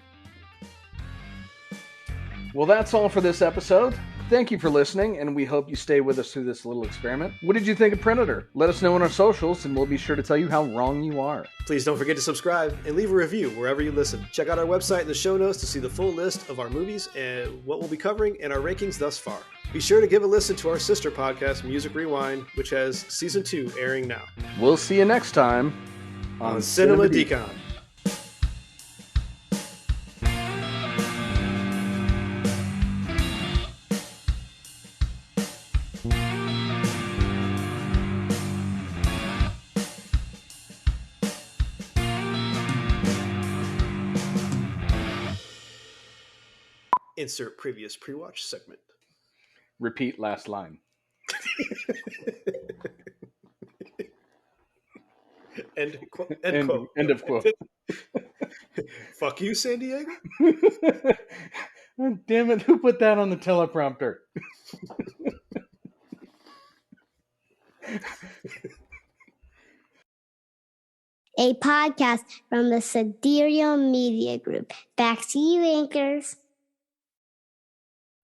Well, that's all for this episode. Thank you for listening, and we hope you stay with us through this little experiment. What did you think of Predator? Let us know on our socials, and we'll be sure to tell you how wrong you are. Please don't forget to subscribe and leave a review wherever you listen. Check out our website in the show notes to see the full list of our movies and what we'll be covering and our rankings thus far. Be sure to give a listen to our sister podcast, Music Rewind, which has Season 2 airing now. We'll see you next time on Cinema Decon. Insert previous pre-watch segment. Repeat last line. End quote. End of quote. Fuck you, San Diego. Oh, damn it, who put that on the teleprompter? A podcast from the Sidereal Media Group. Back to you, anchors.